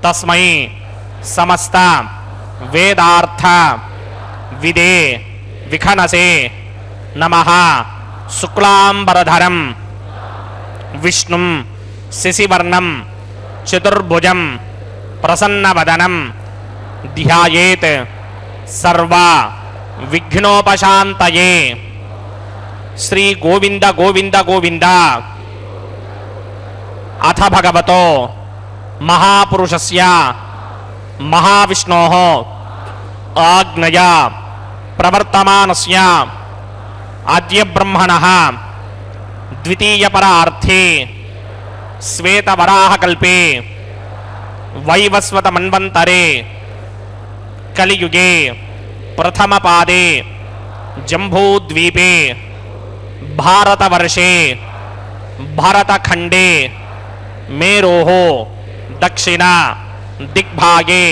तस्मै समस्त वेदार्थ विदे विखनसे नमः। शुक्लांबरधरं विष्णुं शशिवर्णं चतुर्भुजं प्रसन्नवदनं ध्यायेत् सर्व विघ्नोपशान्तये। श्री गोविंद गोविंद गोविंद। अथ भगवतो महापुरुषस्य महाविष्णोः आज्ञया प्रवर्तमानस्य आद्य ब्रह्मणः द्वितीयपरार्थे श्वेतवराहकल्पे वैवस्वतमन्वन्तरे कलियुगे प्रथमपादे जम्बूद्वीपे भारतवर्षे भारतखंडे मेरोः दक्षिण दिग्भागे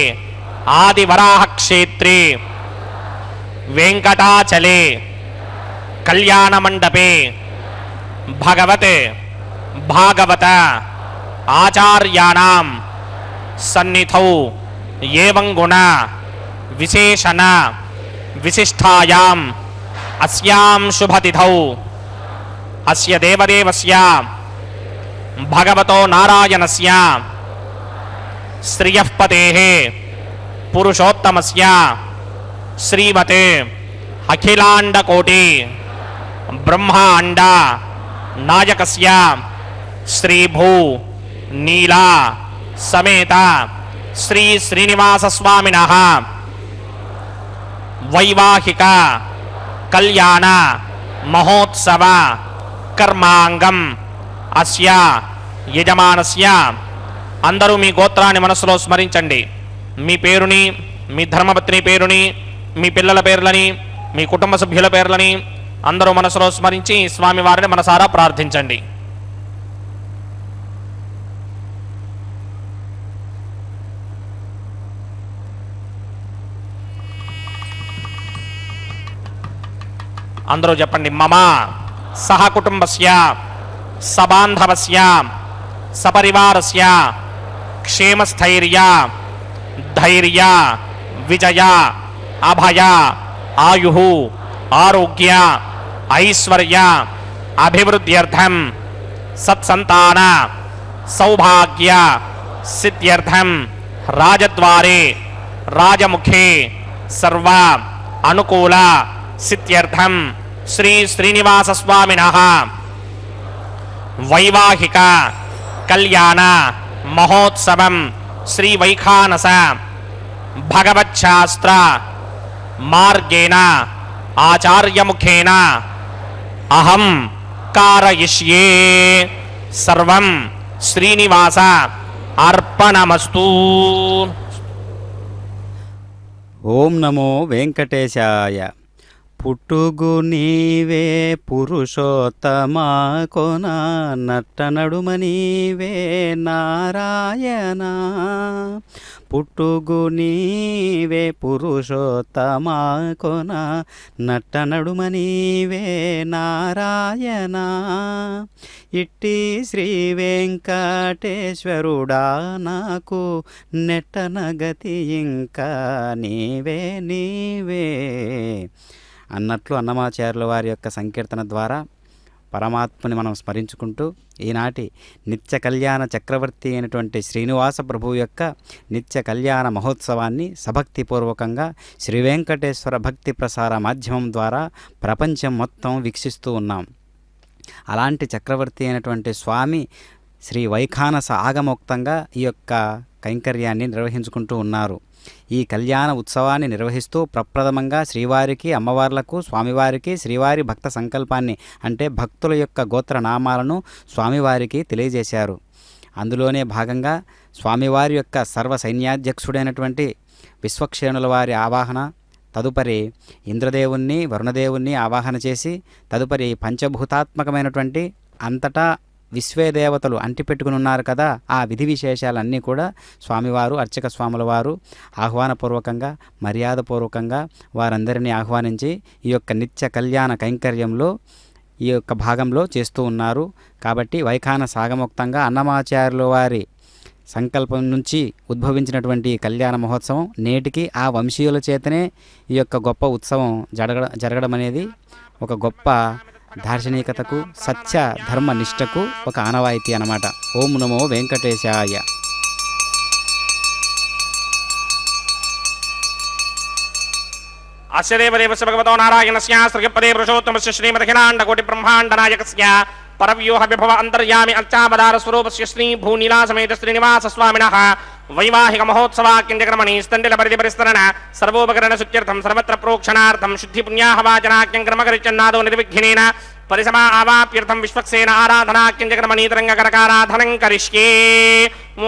आदिवराह क्षेत्रे वेंकटाचले कल्याणमंडपे भगवते भागवत आचार्याणां सन्निधौ एवं गुण विशेषण विशिष्टायाम् अस्यां शुभतिथौ अस्य देवदेवस्य भगवतो नारायणस्य श्रियः पतेः पुरुषोत्तमस्य श्रीमते अखिलांडकोटि ब्रह्मांड नायकस्य श्रीभू नीला समेत श्री श्रीनिवास स्वामिनः वैवाहिक कल्याण महोत्सव कर्मांगम అస్య యజమానస్య. అందరూ మీ గోత్రాన్ని మనసులో స్మరించండి. మీ పేరుని, మీ ధర్మపత్ని పేరుని, మీ పిల్లల పేర్లని, మీ కుటుంబ సభ్యుల పేర్లని అందరూ మనసులో స్మరించి స్వామివారిని మనసారా ప్రార్థించండి. అందరూ చెప్పండి. మమ సహ కుటుంబస్య సబాంధవస్య సపరివారస్య క్షేమస్థైర్య ధైర్య విజయ అభయ ఆయు ఆరోగ్య ఐశ్వర్య అభివృద్ధ్యర్థం సత్సంతాన సౌభాగ్య సిద్ధ్యర్థం రాజద్వారే రాజముఖే సర్వ అనుకూల సిద్ధ్యర్థం శ్రీ శ్రీనివాస స్వామినః వైవాహిక కళ్యాణ మహోత్సవం శ్రీ వైఖానస భగవచ్ఛాస్త్ర మార్గేణ ఆచార్యముఖేన అహం కారయిష్యే. సర్వం శ్రీనివాస అర్పణమస్తు. ఓం నమో వెంకటేశాయ. పుట్టుగు నీవే పురుషోత్తమా కొన నట్టనడుమ నీవే నారాయణ. పుట్టుగు నీవే పురుషోత్తమా కొన నట్టనడుమ నీవే నారాయణ. ఇట్టి శ్రీ వెంకటేశ్వరుడా నాకు నెట్టనగతి ఇంకా నీవే నీవే అన్నట్లు అన్నమాచార్యుల వారి యొక్క సంకీర్తన ద్వారా పరమాత్మని మనం స్మరించుకుంటూ ఈనాటి నిత్య కళ్యాణ చక్రవర్తి అయినటువంటి శ్రీనివాస ప్రభువు యొక్క నిత్య కళ్యాణ మహోత్సవాన్ని సభక్తిపూర్వకంగా శ్రీ వెంకటేశ్వర భక్తి ప్రసార మాధ్యమం ద్వారా ప్రపంచం మొత్తం వీక్షిస్తూ ఉన్నాం. అలాంటి చక్రవర్తి అయినటువంటి స్వామి శ్రీ వైఖానస ఆగమోక్తంగా ఈ యొక్క కైంకర్యాన్ని నిర్వహించుకుంటూ ఉన్నారు. ఈ కళ్యాణ ఉత్సవాన్ని నిర్వహిస్తూ ప్రప్రథమంగా శ్రీవారికి, అమ్మవార్లకు, స్వామివారికి శ్రీవారి భక్త సంకల్పాన్ని అంటే భక్తుల యొక్క గోత్రనామాలను స్వామివారికి తెలియజేశారు. అందులోనే భాగంగా స్వామివారి యొక్క సర్వ సైన్యాధ్యక్షుడైనటువంటి విశ్వక్షేణుల వారి ఆవాహన, తదుపరి ఇంద్రదేవుణ్ణి, వరుణదేవుణ్ణి ఆవాహన చేసి తదుపరి పంచభూతాత్మకమైనటువంటి అంతటా విశ్వే దేవతలు అంటిపెట్టుకుని కదా, ఆ విధి విశేషాలన్నీ కూడా స్వామివారు, అర్చక స్వాముల వారు ఆహ్వానపూర్వకంగా మర్యాదపూర్వకంగా వారందరినీ ఆహ్వానించి ఈ యొక్క నిత్య కళ్యాణ కైంకర్యంలో ఈ యొక్క భాగంలో చేస్తూ ఉన్నారు. కాబట్టి వైఖాన సాగమోక్తంగా అన్నమాచార్యుల వారి సంకల్పం నుంచి ఉద్భవించినటువంటి ఈ కళ్యాణ మహోత్సవం నేటికి ఆ వంశీయుల చేతనే ఈ యొక్క గొప్ప ఉత్సవం జరగడం అనేది ఒక గొప్ప దార్శనికతకు సత్య ధర్మ నిష్టకు ఒక ఆనవాయితీ అన్నమాట. ఓం నమో వెంకటేశాయ. అస్య దేవదేవస్య భగవతో నారాయణస్య శ్రీపదే పురుషోత్తమస్య శ్రీమదఖిలాండకోటి బ్రహ్మాండనాయకస్య పరవ్యూహ విభవ అంతర్యామి అర్చావతార స్వరూపస్య శ్రీ భూనీలాసమేత శ్రీనివాస స్వామినః వైవాహిక మహోత్సవాక్యంజక్రమణి స్థండిల పరిధి పరిస్తరణ సర్వోపకరణ శుద్ధ్యర్థం సర్వత్ర ప్రోక్షణార్థం శుద్ధి పుణ్యాహవాచనాఖ్యం క్రమకరిచన్నాదో నిర్విఘ్నేన పరిసమా ఆవాప్యర్థం విశ్వక్సేన ఆరాధనాఖ్యంజక్రమణీతరంగకరకారాధనం కరిష్యే.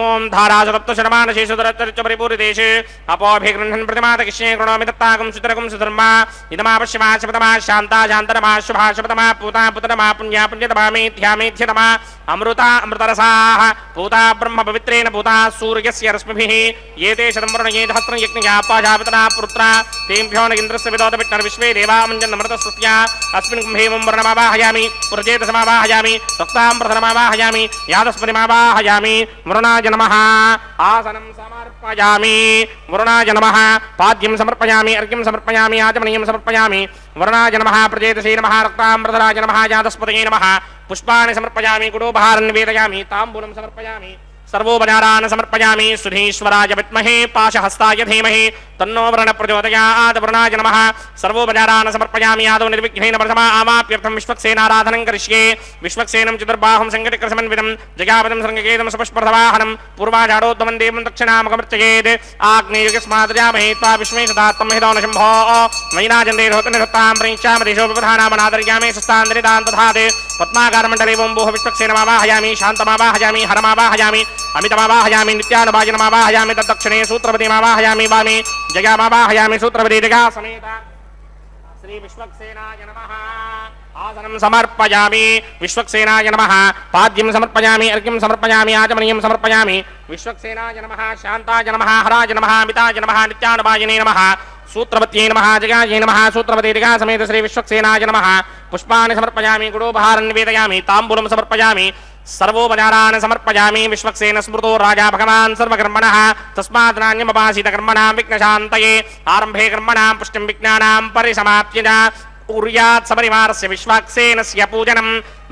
ఓం ధారాసప్త శతమానశేషుధరచ్చ పరిపూరిదేశే అపోభిగృహన్ ప్రతిమాతకిష్యే కృణోమి దత్తాకం సుతరకం సుధర్మా ఇదమాపశ్యమా శపతమా శాంతా శాంతరమా శుభా శపతమా పూతా పుతరమా పుణ్యా పుణ్యతమా మేధ్యా మేధ్యతమా అమృతా అమృతరసాః పూతా బ్రహ్మ పవిత్రేణ పూతా సూర్యస్య రశ్మిభిః ఏతే శతం వరుణయే సహస్రం యజ్ఞయా పాశాపితనా పుత్రా తేభ్యో న ఇంద్రస్య విదోత విష్ణుర్ విశ్వే దేవామంజన్నమృతస్య అస్మిన్ కుంభేమం వర్ణమావాహయామి పురజేతసమావాహయామి తక్తాం ప్రథమావాహయామి యాదస్పతిమావాహయామి వరుణాయ నమః. ఆసనం సమర్పయామి వరుణాయ నమః. పాద్యం సమర్పయామి అర్ఘ్యం సమర్పయామి ఆచమనీయం సమర్పయామి వరుణాయ నమః. ప్రజేతసే నమః. రక్తాం ప్రథరాయ నమః. యాదస్పతయే నమః. పుష్పాన్ని సమర్పయామి కుడోపహారం నివేదయామి తాంబూలం సమర్పయామి సర్వోపచారాన్ సమర్పయామి. సుధీశ్వరాయ విద్మహే పాశహస్తాయ ధీమహి తన్నో వరుణ ప్రచోదయాత్. వరుణాయ నమః. సర్వోపచారాన్ సమర్పయామి ఆదౌ నిర్విఘ్నేన ప్రథమా ఆవాప్యర్థం విశ్వక్సేనారాధనం కరిష్యే. విశ్వక్సేనం చతుర్బాహుం సంఘటికృసమన్వితం జగాపదం సంగకేతం సుపుష్పర్ధవాహనం పూర్వాచారోత్తమం దేవం దక్షిణాముఖమర్చయేత్. ఆగ్నేయుగస్మాద్యామహే త్వా విశ్వే సదాత్తం హితో న శంభో వైనాజందే ధోతనిధత్తాం ప్రేక్షామదేశోపధానామనాదర్యామే సుస్థాందరితాం తథాత్. పద్మాకారమండలే ఓం భూః విశ్వక్సేనమావాహయామి శాంతమావాహయామి హరమావాహయామి అమితమావాహయామి నిత్యానుభాజనమావాహయామి తద్దక్షిణే సూత్రపతిమావాహయామి వామే జగామావాహయామి సూత్రపతి జగా సమేత శ్రీ విశ్వక్సేనాయ నమః. ఆసనం సమర్పయామి విశ్వక్సేనాయ నమః. పాద్యం సమర్పయామి అర్ఘ్యం సమర్పయామి ఆచమనీయం సమర్పయామి విశ్వక్సేనాయ నమః. శాంతాయ నమః. హరాయ నమః. అమితాయ నమః. నిత్యానుభాజనే నమః. సూత్రపత్యై నమః. జగాయై నమః. సూత్రపతి జగా సమేత శ్రీ విశ్వక్సేనాయ నమః. పుష్పాన్ని సమర్పయామి గుడోపహారం నివేదయామి తాంబూలం సమర్పయామి సర్వోపచారాన్ సమర్పయామి. విశ్వక్సేన స్మృతో రాజా భగవాన్ సర్వకర్మణః తస్మాత్ నాణ్యమపాసిత కర్మణాం విఘ్నశాంతయే. ఆరంభే కర్మణాం పుష్టిం విజ్ఞానాం పరిసమాప్త్య కుర్యాత్ సపరివారస్య విశ్వక్సేనస్య పూజనం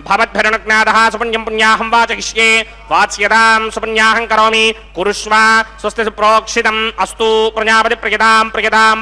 భవద్భిరనుజ్ఞాతః. సుపుణ్యం పుణ్యాహం వాచయిష్యే వాచ్యతాం సుపుణ్యాహం కరోమి కురుష్వ. స్వస్తి సుప్రోక్షితం అస్తు ప్రజాపతి ప్రియతాం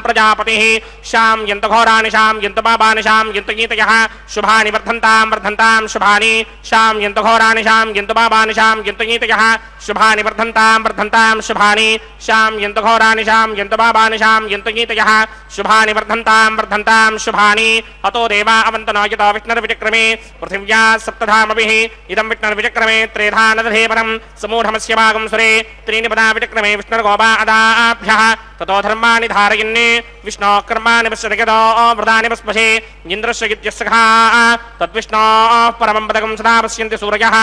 ప్రజాపతిః. శాం యంత ఘోరాని శాం యంత పాపాని శాం యంత గీతయః శుభాని వర్ధంతాం శుభాని. శాం యంత ఘోరాని శాం యంత పాపాని శాం యంత గీతయః శుభాని వర్ధంతాం శుభాని. శాం యంత ఘోరాని శాం యంత పాపాని శాం యంత గీతయః శుభాని వర్ధంతాం శుభాని. అతో దేవా అవంతనో యతో విష్ణుర్విచక్రమే పృథివ్యా సప్తధామభిః ఇదం విష్ణుర్విచక్రమే త్రేధా నదధే పరం సమూఢమస్య భాగం సురే త్రీణి పదా విచక్రమే విష్ణుర్గోపాదాభ్యః. తతో ధర్మాణి ధారయన్నే విష్ణో కర్మాణి పశ్యతో వృదాని పస్మశే ఇంద్రస్య గిత్యస్సఖా తద్విష్ణోః పరమం పదకం సదా పశ్యంతి సూరయః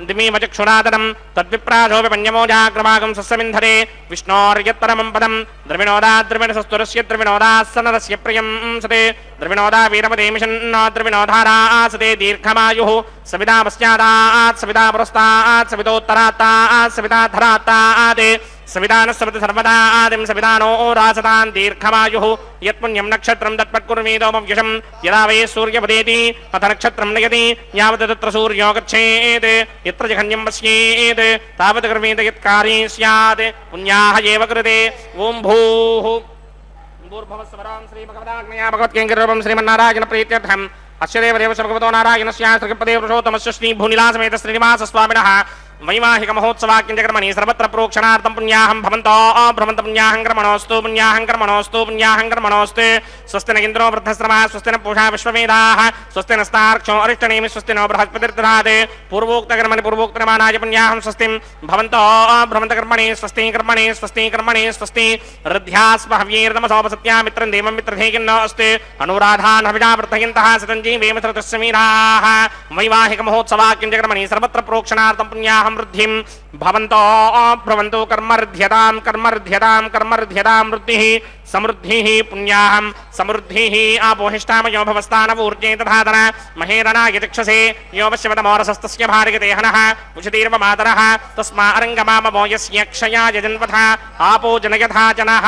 దిమీవ చక్షురాతనం తద్విప్రాజో విపన్యమోజాగ్రమాగం సస్యమింధరే విష్ణోర్యత్పరమం పదం ద్రవిణోదా ద్రవిణసస్తురస్య ద్రవిణోదాస్సనరస్య ప్రియం సతే ద్రవిణోదా వీరమదేమిషన్నో ద్రవిణోధారాసతే దీర్ఘమాయుః సవితా పశ్చాదాత్ సవితా పురస్తాత్ సవితోత్తరాత్తాత్ సవితా ధరాత్తాత్ సవితానస్సవిత సర్వదా ఆదిం సవితానో రాసతాన్ దీర్ఘమాయుః. యత్పుణ్యం నక్షత్రం తత్పత్కుర్మీదోమవ్యశం యదా వై సూర్యపదేతి అథ నక్షత్రం నయతి యావత్ తత్ర సూర్యో గచ్ఛేత్ యత్ర జఘన్యం పశ్యేత్ తావత్ కర్మేత యత్కారీ స్యాత్ పుణ్యాః ఏవ కృతే. ఓం భూః భూర్భువస్వరం శ్రీభగవదాజ్ఞయా భగవత్కేంకరూపం శ్రీమన్నారాయణ ప్రీత్యర్థం అస్య దేవదేవస్య భగవతో నారాయణస్య శ్రీపదే పురుషోత్తమస్య శ్రీ భూనిలాసమేత శ్రీనివాస స్వామినః వైవాహిక మహోత్సవాక్యంజకర్మణి సర్వత్ర ప్రోక్షణార్థం పుణ్యాహం భవంతో భ్రమంత పుణ్యాహం కర్మణోస్తు స్వస్తి న ఇంద్రో వృద్ధశ్రమः స్వస్తి న పూషా విశ్వవేదాః స్వస్తి నస్తార్క్షో అరిష్టనేమి స్వస్తి నో బృహస్పతిర్దధాత్. పూర్వోక్తకర్మణి పూర్వోక్తమానాయ పుణ్యాహం స్వస్తిం భవంతో భ్రమంత కర్మణి స్వస్తి రుధ్యాస్మ హవ్యేర్నమసోపసత్యామిత్రం దేవం మిత్రధేకిన్నో అస్తు అనురాధాన్ హవిషా వృద్ధయంతః సతంజీవేమ సరతస్య మీరాः. వైవాహిక మహోత్సవాక్యంజకర్మణి సర్వత్ర ప్రోక్షణార్థం పుణ్యాహం వృద్ధిం భవంతో భ్రవంతు కర్మర్ధ్యతాం కర్మర్ధ్యతాం కర్మర్ధ్యతాం వృద్ధిః సమృద్ధిః పుణ్యాహం సమృద్ధిః ఆపోహిష్టామయో భవస్థానవూర్జే తథాతన మహేరణాయ చక్షసే యో పశ్యవతమోరసస్తస్య భార్గతే హనః ఉషతీర్వ మాతరః తస్మా అరంగమామవో యస్య క్షయాయ జన్వథ ఆపో జనయథా జనః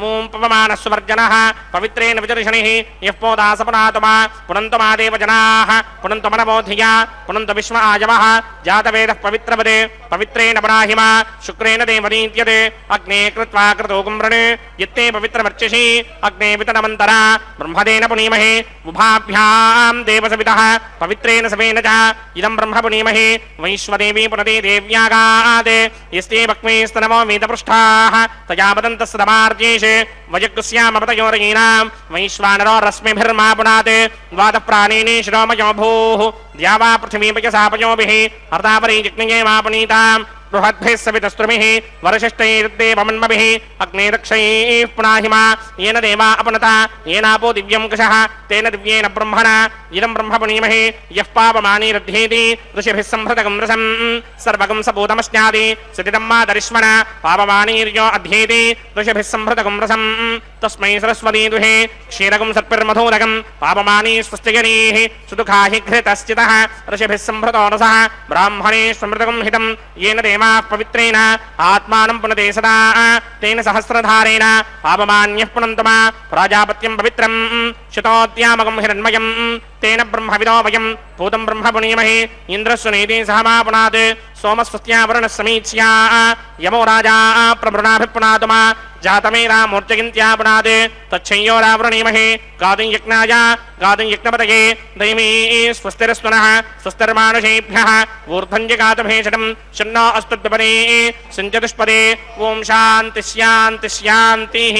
మూం పవమానః సువర్జనః పవిత్రేణ విచర్షణిః యః పోదాసపనాతుమా పునంతు మా దేవ జనాః పునంతు మనమోధియా పునంతు విశ్వ ఆజవః జాతవేదః పవిత్రవదే పవిత్రేణ పరాహిమా శుక్రేణ దేవనీత్యతే అగ్నే కృత్వా క్రతోకం వృణే యత్తే పవిత్రమర్చిషి అగ్నే వితనమంతరా బ్రహ్మదేన పునీమహే ఉభాభ్యాం దేవసవితః పవిత్రేణ సవేన చ ఇదం బ్రహ్మ పునీమహే వైశ్వదేవీ పునదే దేవ్యాగాద్ యస్తే భక్మేస్తనమో వీతపృష్ఠాః తయా వదంతస్తమార్జేష్ వజగ్స్యామపతయోరయీనాం వైశ్వానరో రశ్మిభిర్మా పునాత్ ద్వాదః ప్రాణేనే శిరోమయో భూః ద్యావా పృథివీపయసాపయోభిః అర్ధాపరీ జిగ్నయే మాపునీతాం బృహద్భిः సవితస్త్రుమిः వరశిష్టైర్దేవమన్మభిः అగ్నే దక్షైः పునాహిమా येन देवा अपनता येनापो दिव्यं कषः तेन दिव्येन ब्रह्मणा इदं ब्रह्म पुनीमहे यः पापमानीरध्येति ऋषिभिः संहृतकं रसं सर्वगं सपूतमस्यादि सुदिदं मातरिष्मण पापमानीर्यो अध्येति ऋषिभिः संहृतकं रसं तस्मै सरस्वती दुहे क्षीरकं सर्पिर्मधूरकं पापमानी स्वस्तिगरीः सुदुःखा हि घृतश्चितः ऋषिभिः संहृतो रसः ब्राह्मणे स्मृतकं हितं येन देवा पवित्रेण आत्मानं पुनते सदा तेन सहस्रधारेण पापमान्यः पुनन्तमा प्राजापत्यं पवित्रं शतोद्यामकं हिरण्मयं तेन ब्रह्मविदो वयं भूतं ब्रह्म पुनीमहे इन्द्रस्वनेति सह मा पुनात् सोमस्वस्त्या वरुणः समीच्या यमो राजा प्रभृणाभिः मा जातमेरा मूर्जगिन्त्या पुनात् तच्छय्योरावृणीमहे गातुं यज्ञाय गातुं यज्ञपतये दैवी स्वस्तिरस्वनः स्वस्तिर्मानुषेभ्यः ऊर्ध्वञ्जगातुभेषजं शन्नो अस्तुद्विपदे सञ्चतुष्पदे ॐ शान्ति शान्ति शान्तिः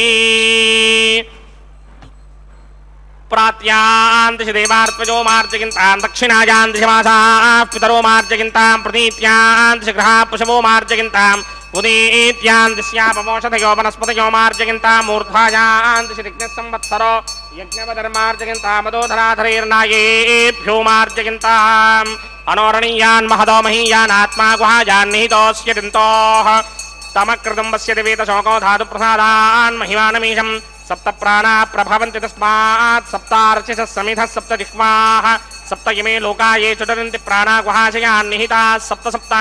प्रात्यान्तिश देवार्पजो मार्जगिन्तां दक्षिणायान्तिश मासाः पितरो मार्जगिन्तां प्रतीत्यान्तिश ग्रहाः पशवो मार्जगिन्तां उदीत्यान्तिश्यापमोषधयो वनस्पतयो मार्जगिन्तां मूर्ध्वायान्तिश ऋग्नः संवत्सरो यज्ञवधर्मार्जगिन्तामदोधराधरैर्नायेभ्यो मार्जगिन्ताम् अनोरणीयान् महदो महीयान् आत्मा गुहायान् निहितोऽस्य दिन्तोः तमकृतं वस्यति वेदशोको धातुप्रसादान् महिमानमीशम् सप्त प्राणा प्रभवन्ति तस्मात् सप्तार्चिषः समिधः सप्त जिह्वाः सप्त इमे लोका ये चुटरन्ति प्राणा गुहाशयान् निहिताः सप्त सप्त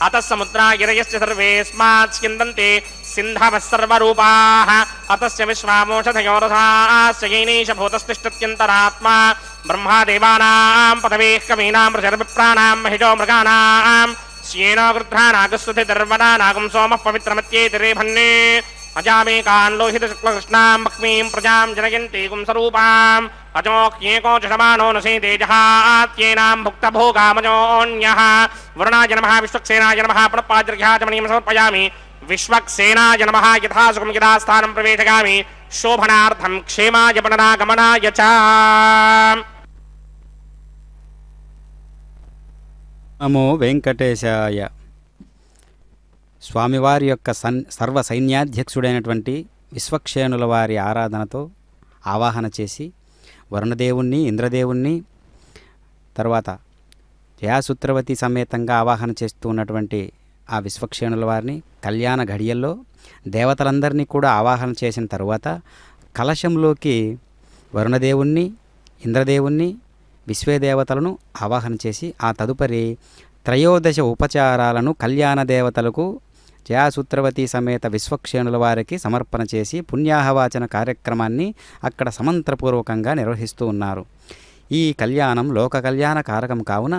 अतः समुद्रा गिरयश्च सर्वेऽस्मात् स्यन्दन्ति सिन्धवः सर्वरूपाः अतस्य विश्वामोषधयो रसाश्च येनैष भूतस्तिष्ठत्यन्तरात्मा ब्रह्मा देवानां पदवेः कवीनां ऋषिर्विप्राणां महिषो मृगाणां श्येनो गृध्रानागस्वतिर्वदानागं सोमः पवित्रमत्येति रेभन्ने अजामेकान् लोहितशुक्लकृष्णां भक्मीं प्रजां जनयन्ति गुंसरूपाम् अजोक्येको च समानो न सेते जहात्येनां भुक्तभोगामजोऽन्यः वरुणाय नमः विश्वक्सेनाय नमः पुनःपाद्यर्घ्याचमणीं समर्पयामि विश्वक्सेनाय नमः यथा सुखं यथा स्थानं प्रवेशयामि शोभनार्थं क्षेमाय पुनरागमनाय च నమో వెంకటేశాయ. స్వామివారి యొక్క సర్వ సైన్యాధ్యక్షుడైనటువంటి విశ్వక్షేణుల వారి ఆరాధనతో ఆవాహన చేసి వరుణదేవుణ్ణి ఇంద్రదేవుణ్ణి తర్వాత జయాసూత్రవతి సమేతంగా ఆవాహన చేస్తూ ఉన్నటువంటి ఆ విశ్వక్షేణుల వారిని కళ్యాణ ఘడియల్లో దేవతలందరినీ కూడా ఆవాహన చేసిన తరువాత కలశంలోకి వరుణదేవుణ్ణి ఇంద్రదేవుణ్ణి విశ్వదేవతలను ఆవాహన చేసి ఆ తదుపరి త్రయోదశ ఉపచారాలను కళ్యాణ దేవతలకు జయాసూత్రవతి సమేత విశ్వక్షేణుల వారికి సమర్పణ చేసి పుణ్యాహవాచన కార్యక్రమాన్ని అక్కడ సమంత్రపూర్వకంగా నిర్వహిస్తూ ఉన్నారు. ఈ కళ్యాణం లోక కళ్యాణ కారకం కావున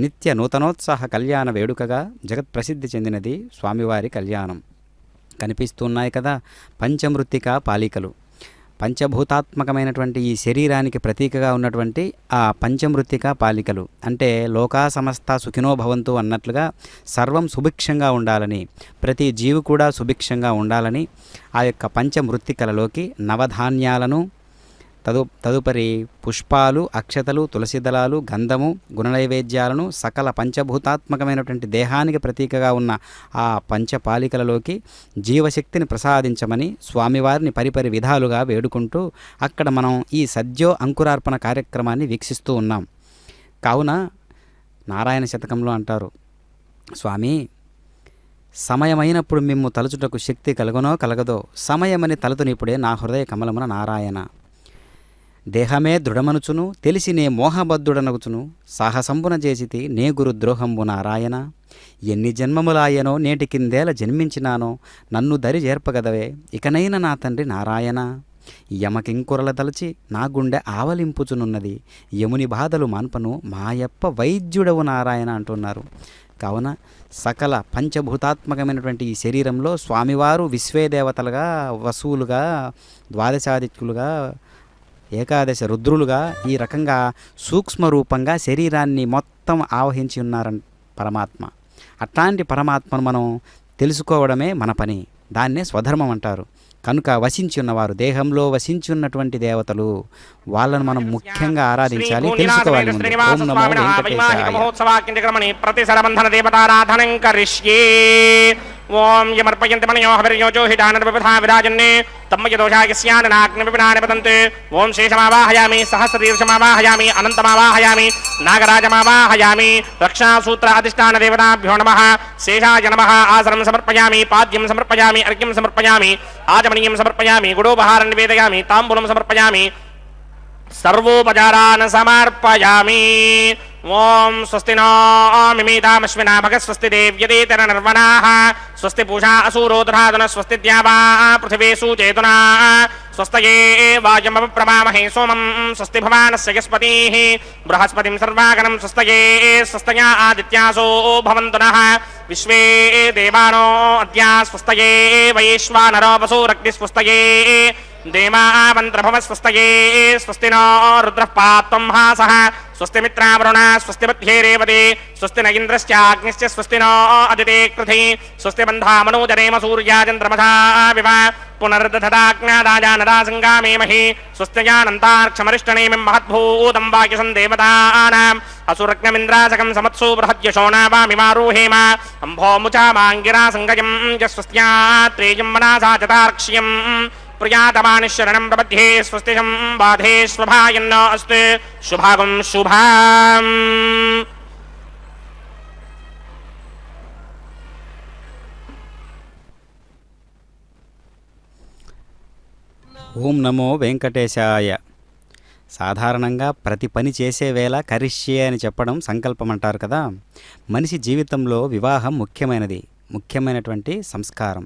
నిత్య నూతనోత్సాహ కళ్యాణ వేడుకగా జగత్ప్రసిద్ధి చెందినది స్వామివారి కళ్యాణం. కనిపిస్తున్నాయి కదా పంచమృత్తిక పాలికలు. పంచభూతాత్మకమైనటువంటి ఈ శరీరానికి ప్రతీకగా ఉన్నటువంటి ఆ పంచమృత్తిక పాలికలు అంటే లోకా సమస్త సుఖినో భవంతు అన్నట్లుగా సర్వం సుభిక్షంగా ఉండాలని, ప్రతి జీవి కూడా సుభిక్షంగా ఉండాలని ఆ యొక్క పంచమృత్తికలలోకి నవధాన్యాలను తదుపరి పుష్పాలు, అక్షతలు, తులసి దళాలు, గంధము, గుణనైవేద్యాలను సకల పంచభూతాత్మకమైనటువంటి దేహానికి ప్రతీకగా ఉన్న ఆ పంచపాలికలలోకి జీవశక్తిని ప్రసాదించమని స్వామివారిని పరిపరి విధాలుగా వేడుకుంటూ అక్కడ మనం ఈ సద్యో అంకురార్పణ కార్యక్రమాన్ని వీక్షిస్తూ ఉన్నాం. కావున నారాయణ శతకంలో అంటారు, స్వామి సమయమైనప్పుడు మిమ్ము తలుచుటకు శక్తి కలుగునో కలగదో, సమయమని తలుతునిప్పుడే నా హృదయ కమలమున నారాయణ. దేహమే దృఢమనుచును తెలిసి నే మోహబద్ధుడనగుచును, సాహసంబున చేసితి నే గురు ద్రోహంబు నారాయణ. ఎన్ని జన్మములాయనో నేటికిందేల జన్మించినానో, నన్ను దరి చేర్పగదవే ఇకనైన నా తండ్రి నారాయణ. యమకింకురల తలచి నా గుండె ఆవలింపుచునున్నది, యముని బాధలు మాన్పను మాయప్ప వైద్యుడవు నారాయణ అంటున్నారు. కావున సకల పంచభూతాత్మకమైనటువంటి ఈ శరీరంలో స్వామివారు విశ్వేదేవతలుగా, వసువులుగా, ద్వాదశాదిత్యులుగా, ఏకాదశ రుద్రులుగా ఈ రకంగా సూక్ష్మ రూపంగా శరీరాన్ని మొత్తం ఆవహించి ఉన్నారని పరమాత్మ. అట్లాంటి పరమాత్మను మనం తెలుసుకోవడమే మన పని. దాన్నే స్వధర్మం అంటారు. కనుక వసించి ఉన్నవారు, దేహంలో వసించి ఉన్నటువంటి దేవతలు, వాళ్ళను మనం ముఖ్యంగా ఆరాధించాలి, తెలుసుకోవాలి. ముందు ఓం నమో వెంకటేశాయ. ప్రతిసరబంధన దేవతారాధనం కరిష్యే. ఓం యమర్పయంతి మనయో హవిర్యోజో హిడానర్విపథా విరాజన్నే తమ్మయదోషాయస్యాననాగ్నివినాని పతంతే. ఓం శేషమావాహయామి, సహస్రదీర్ఘమావాహయామి, అనంతమావాహయామి, నాగరాజమావాహయామి. రక్షాసూత్ర అధిష్టాన దేవతాభ్యో నమః. శేషాయ నమః. ఆసనం సమర్పయామి, పాద్యం సమర్పయామి, అర్ఘ్యం సమర్పయామి, ఆచమనీయం సమర్పయామి, గుడోపహారం నివేదయామి, తాంబూలం సమర్పయామి, సర్వోపచారాన్ సమర్పయామి. ఓం స్వస్తి నో మిమీతామశ్వినా భగ స్వస్తి దేవ్యదేతర నిర్వణాః స్వస్తి పూషా అసూరోదరాధన స్వస్తి ద్యావా పృథివీ సుచేతునా స్వస్తయే వాయమప్రమామహే సోమం స్వస్తి భవానస్య యస్పతిః బృహస్పతిం సర్వాగణం స్వస్తయే స్వస్తయా ఆదిత్యాసో భవంతు నః విశ్వే దేవానో అద్యా స్వస్తయే వైశ్వానరో వసూరగ్ని స్వస్తయే దేవామంత్రభవ స్వస్తయే స్వస్తి నో రుద్రః పాత్వం హాసః స్వస్తి మిత్రావరుణ స్వస్తి మధ్యే రేవతి స్వస్తి న ఇంద్రశ్చాగ్నిశ్చ స్వస్తి నో అదితే కృధి స్వస్తి బంధామనోజనేమ సూర్యాచంద్రమథా వివ పునర్దధదాజ్ఞాదాజానదా సంగామేమహి స్వస్త్యజానంతార్క్షమరిష్టనేమిం మహద్భూతం వాక్యసం దేవతానాం అసురగ్నమింద్రాసకం సమత్సు బృహద్యశోనావామిమారోహేమ అంభోముచామాంగిరా సంగయం స్వస్త్యాత్రేయం మనాసా చతార్క్ష్యం ప్రియాతమాని శరణం ప్రపద్యే స్వస్తిజం బాధే స్వభాయన్నో అస్తు శుభాగం శుభాం. ఓం నమో వెంకటేశాయ. సాధారణంగా ప్రతి పని చేసే వేళ కరిష్యే అని చెప్పడం సంకల్పం అంటారు కదా. మనిషి జీవితంలో వివాహం ముఖ్యమైనటువంటి సంస్కారం.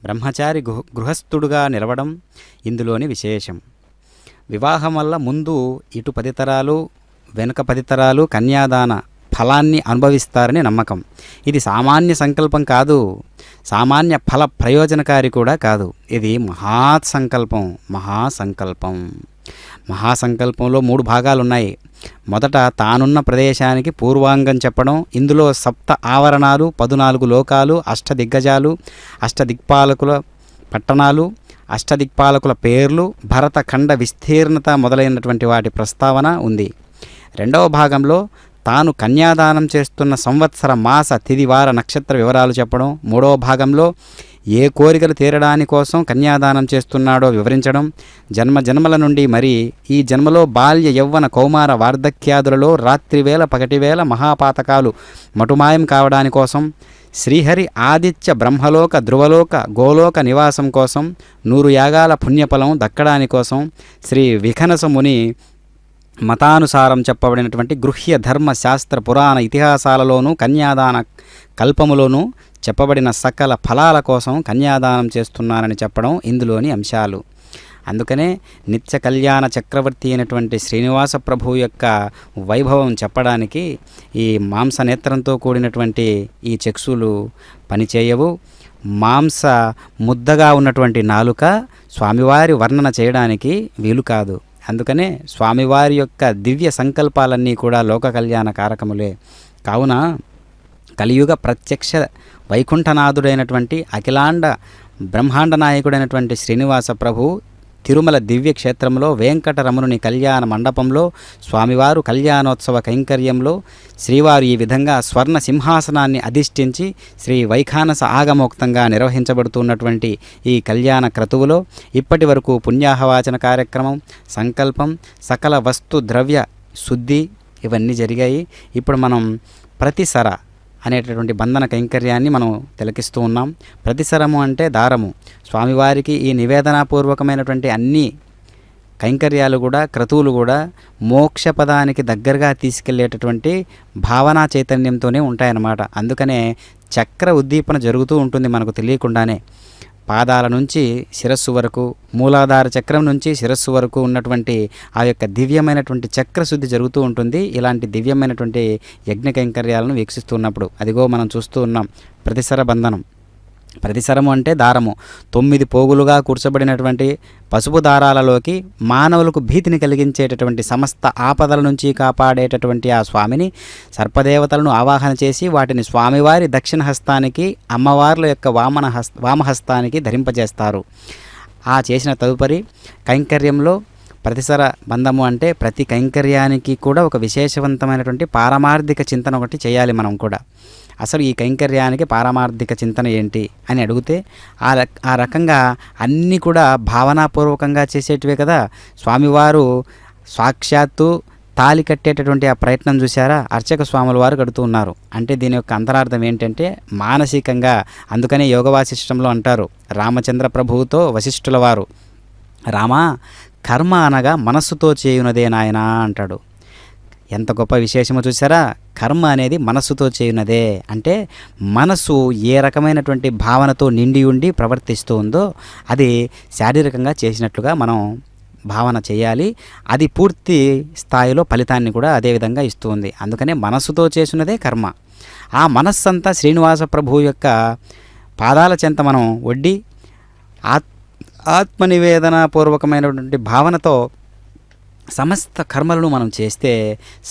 బ్రహ్మచారి గృహస్థుడుగా నిలవడం ఇందులోని విశేషం. వివాహం వల్ల ముందు ఇటు 10 తరాలు వెనుక 10 తరాలు కన్యాదాన ఫలాన్ని అనుభవిస్తారని నమ్మకం. ఇది సామాన్య సంకల్పం కాదు, సామాన్య ఫల ప్రయోజనకారి కూడా కాదు. ఇది మహాసంకల్పం. మహాసంకల్పంలో 3 భాగాలున్నాయి. మొదట తానున్న ప్రదేశానికి పూర్వాంగం చెప్పడం. ఇందులో 7 ఆవరణాలు, 14 లోకాలు, అష్టదిగ్గజాలు, అష్టదిక్పాలకుల పట్టణాలు, అష్టదిక్పాలకుల పేర్లు, భరతఖండ విస్తీర్ణత మొదలైనటువంటి వాటి ప్రస్తావన ఉంది. రెండవ భాగంలో తాను కన్యాదానం చేస్తున్న సంవత్సర మాస తిథి వార నక్షత్ర వివరాలు చెప్పడం. మూడవ భాగంలో ఏ కోరికలు తీరడాని కోసం కన్యాదానం చేస్తున్నాడో వివరించడం. జన్మల నుండి మరి ఈ జన్మలో బాల్య యవ్వన కౌమార వార్ధక్యాదులలో రాత్రివేళ పగటివేళ మహాపాతకాలు మటుమాయం కావడాని కోసం, శ్రీహరి ఆదిత్య బ్రహ్మలోక ధ్రువలోక గోలోక నివాసం కోసం, 100 యాగాల పుణ్యఫలం దక్కడాని కోసం, శ్రీ విఖనస ముని మతానుసారం చెప్పబడినటువంటి గృహ్య ధర్మ శాస్త్ర పురాణ ఇతిహాసాలలోనూ కన్యాదాన కల్పములోనూ చెప్పబడిన సకల ఫలాల కోసం కన్యాదానం చేస్తున్నారని చెప్పడం ఇందులోని అంశాలు. అందుకనే నిత్య కళ్యాణ చక్రవర్తి అయినటువంటి శ్రీనివాస ప్రభు యొక్క వైభవం చెప్పడానికి ఈ మాంసనేత్రంతో కూడినటువంటి ఈ చక్షులు పనిచేయవు. మాంస ముద్దగా ఉన్నటువంటి నాలుక స్వామివారి వర్ణన చేయడానికి వీలు కాదు. అందుకనే స్వామివారి యొక్క దివ్య సంకల్పాలన్నీ కూడా లోక కళ్యాణ కారకములే. కావున కలియుగ ప్రత్యక్ష వైకుంఠనాథుడైనటువంటి అఖిలాండ బ్రహ్మాండ నాయకుడైనటువంటి శ్రీనివాస ప్రభు తిరుమల దివ్య క్షేత్రంలో వెంకటరమణుని కళ్యాణ మండపంలో స్వామివారు కళ్యాణోత్సవ కైంకర్యంలో శ్రీవారు ఈ విధంగా స్వర్ణ సింహాసనాన్ని అధిష్ఠించి శ్రీ వైఖానస ఆగమోక్తంగా నిర్వహించబడుతున్నటువంటి ఈ కళ్యాణ క్రతువులో ఇప్పటి వరకు పుణ్యాహవాచన కార్యక్రమం, సంకల్పం, సకల వస్తు ద్రవ్య శుద్ధి ఇవన్నీ జరిగాయి. ఇప్పుడు మనం ప్రతిసర అనేటటువంటి బంధన కైంకర్యాన్ని మనం తిలకిస్తూ ఉన్నాం. ప్రతిసరము అంటే దారము. స్వామివారికి ఈ నివేదనాపూర్వకమైనటువంటి అన్ని కైంకర్యాలు కూడా, క్రతువులు కూడా మోక్షపదానికి దగ్గరగా తీసుకెళ్లేటటువంటి భావనా చైతన్యంతోనే ఉంటాయన్నమాట. అందుకనే చక్ర ఉద్దీపన జరుగుతూ ఉంటుంది మనకు తెలియకుండానే. పాదాల నుంచి శిరస్సు వరకు, మూలాధార చక్రం నుంచి శిరస్సు వరకు ఉన్నటువంటి ఆ యొక్క దివ్యమైనటువంటి చక్రశుద్ధి జరుగుతూ ఉంటుంది. ఇలాంటి దివ్యమైనటువంటి యజ్ఞ కైంకర్యాలను వీక్షిస్తున్నప్పుడు అదిగో మనం చూస్తూ ఉన్నాం ప్రతిసర బంధనం. ప్రతిసరము అంటే దారము. 9 పోగులుగా కూర్చబడినటువంటి పసుపు దారాలలోకి మానవులకు భీతిని కలిగించేటటువంటి సమస్త ఆపదల నుంచి కాపాడేటటువంటి ఆ స్వామిని సర్పదేవతలను ఆవాహన చేసి వాటిని స్వామివారి దక్షిణ హస్తానికి, అమ్మవార్ల యొక్క వామహస్తానికి ధరింపజేస్తారు. ఆ చేసిన తదుపరి కైంకర్యంలో ప్రతిసర బంధము అంటే ప్రతి కైంకర్యానికి కూడా ఒక విశేషవంతమైనటువంటి పారమార్థిక చింతన ఒకటి చేయాలి మనం కూడా. అసలు ఈ కైంకర్యానికి పారమార్థిక చింతన ఏంటి అని అడిగితే ఆ రకంగా అన్నీ కూడా భావనాపూర్వకంగా చేసేటివే కదా. స్వామివారు సాక్షాత్తు తాళి కట్టేటటువంటి ఆ ప్రయత్నం చూసారా, అర్చక స్వాముల వారు కడుతూ ఉన్నారు. అంటే దీని యొక్క అంతరార్థం ఏంటంటే మానసికంగా. అందుకనే యోగ వాసిష్టంలో అంటారు రామచంద్ర ప్రభువుతో వశిష్ఠుల వారు, రామా కర్మ అనగా మనస్సుతో చేయునదే నాయనా అంటాడు. ఎంత గొప్ప విశేషమో చూసారా. కర్మ అనేది మనస్సుతో చేయునదే అంటే మనస్సు ఏ రకమైనటువంటి భావనతో నిండి ఉండి ప్రవర్తిస్తూ ఉందో అది శారీరకంగా చేసినట్లుగా మనం భావన చేయాలి. అది పూర్తి స్థాయిలో ఫలితాన్ని కూడా అదేవిధంగా ఇస్తూ ఉంది. అందుకనే మనస్సుతో చేసినదే కర్మ. ఆ మనస్సంతా శ్రీనివాస ప్రభువు యొక్క పాదాల చెంత మనం ఒడ్డి ఆత్మనివేదనపూర్వకమైనటువంటి భావనతో సమస్త కర్మలను మనం చేస్తే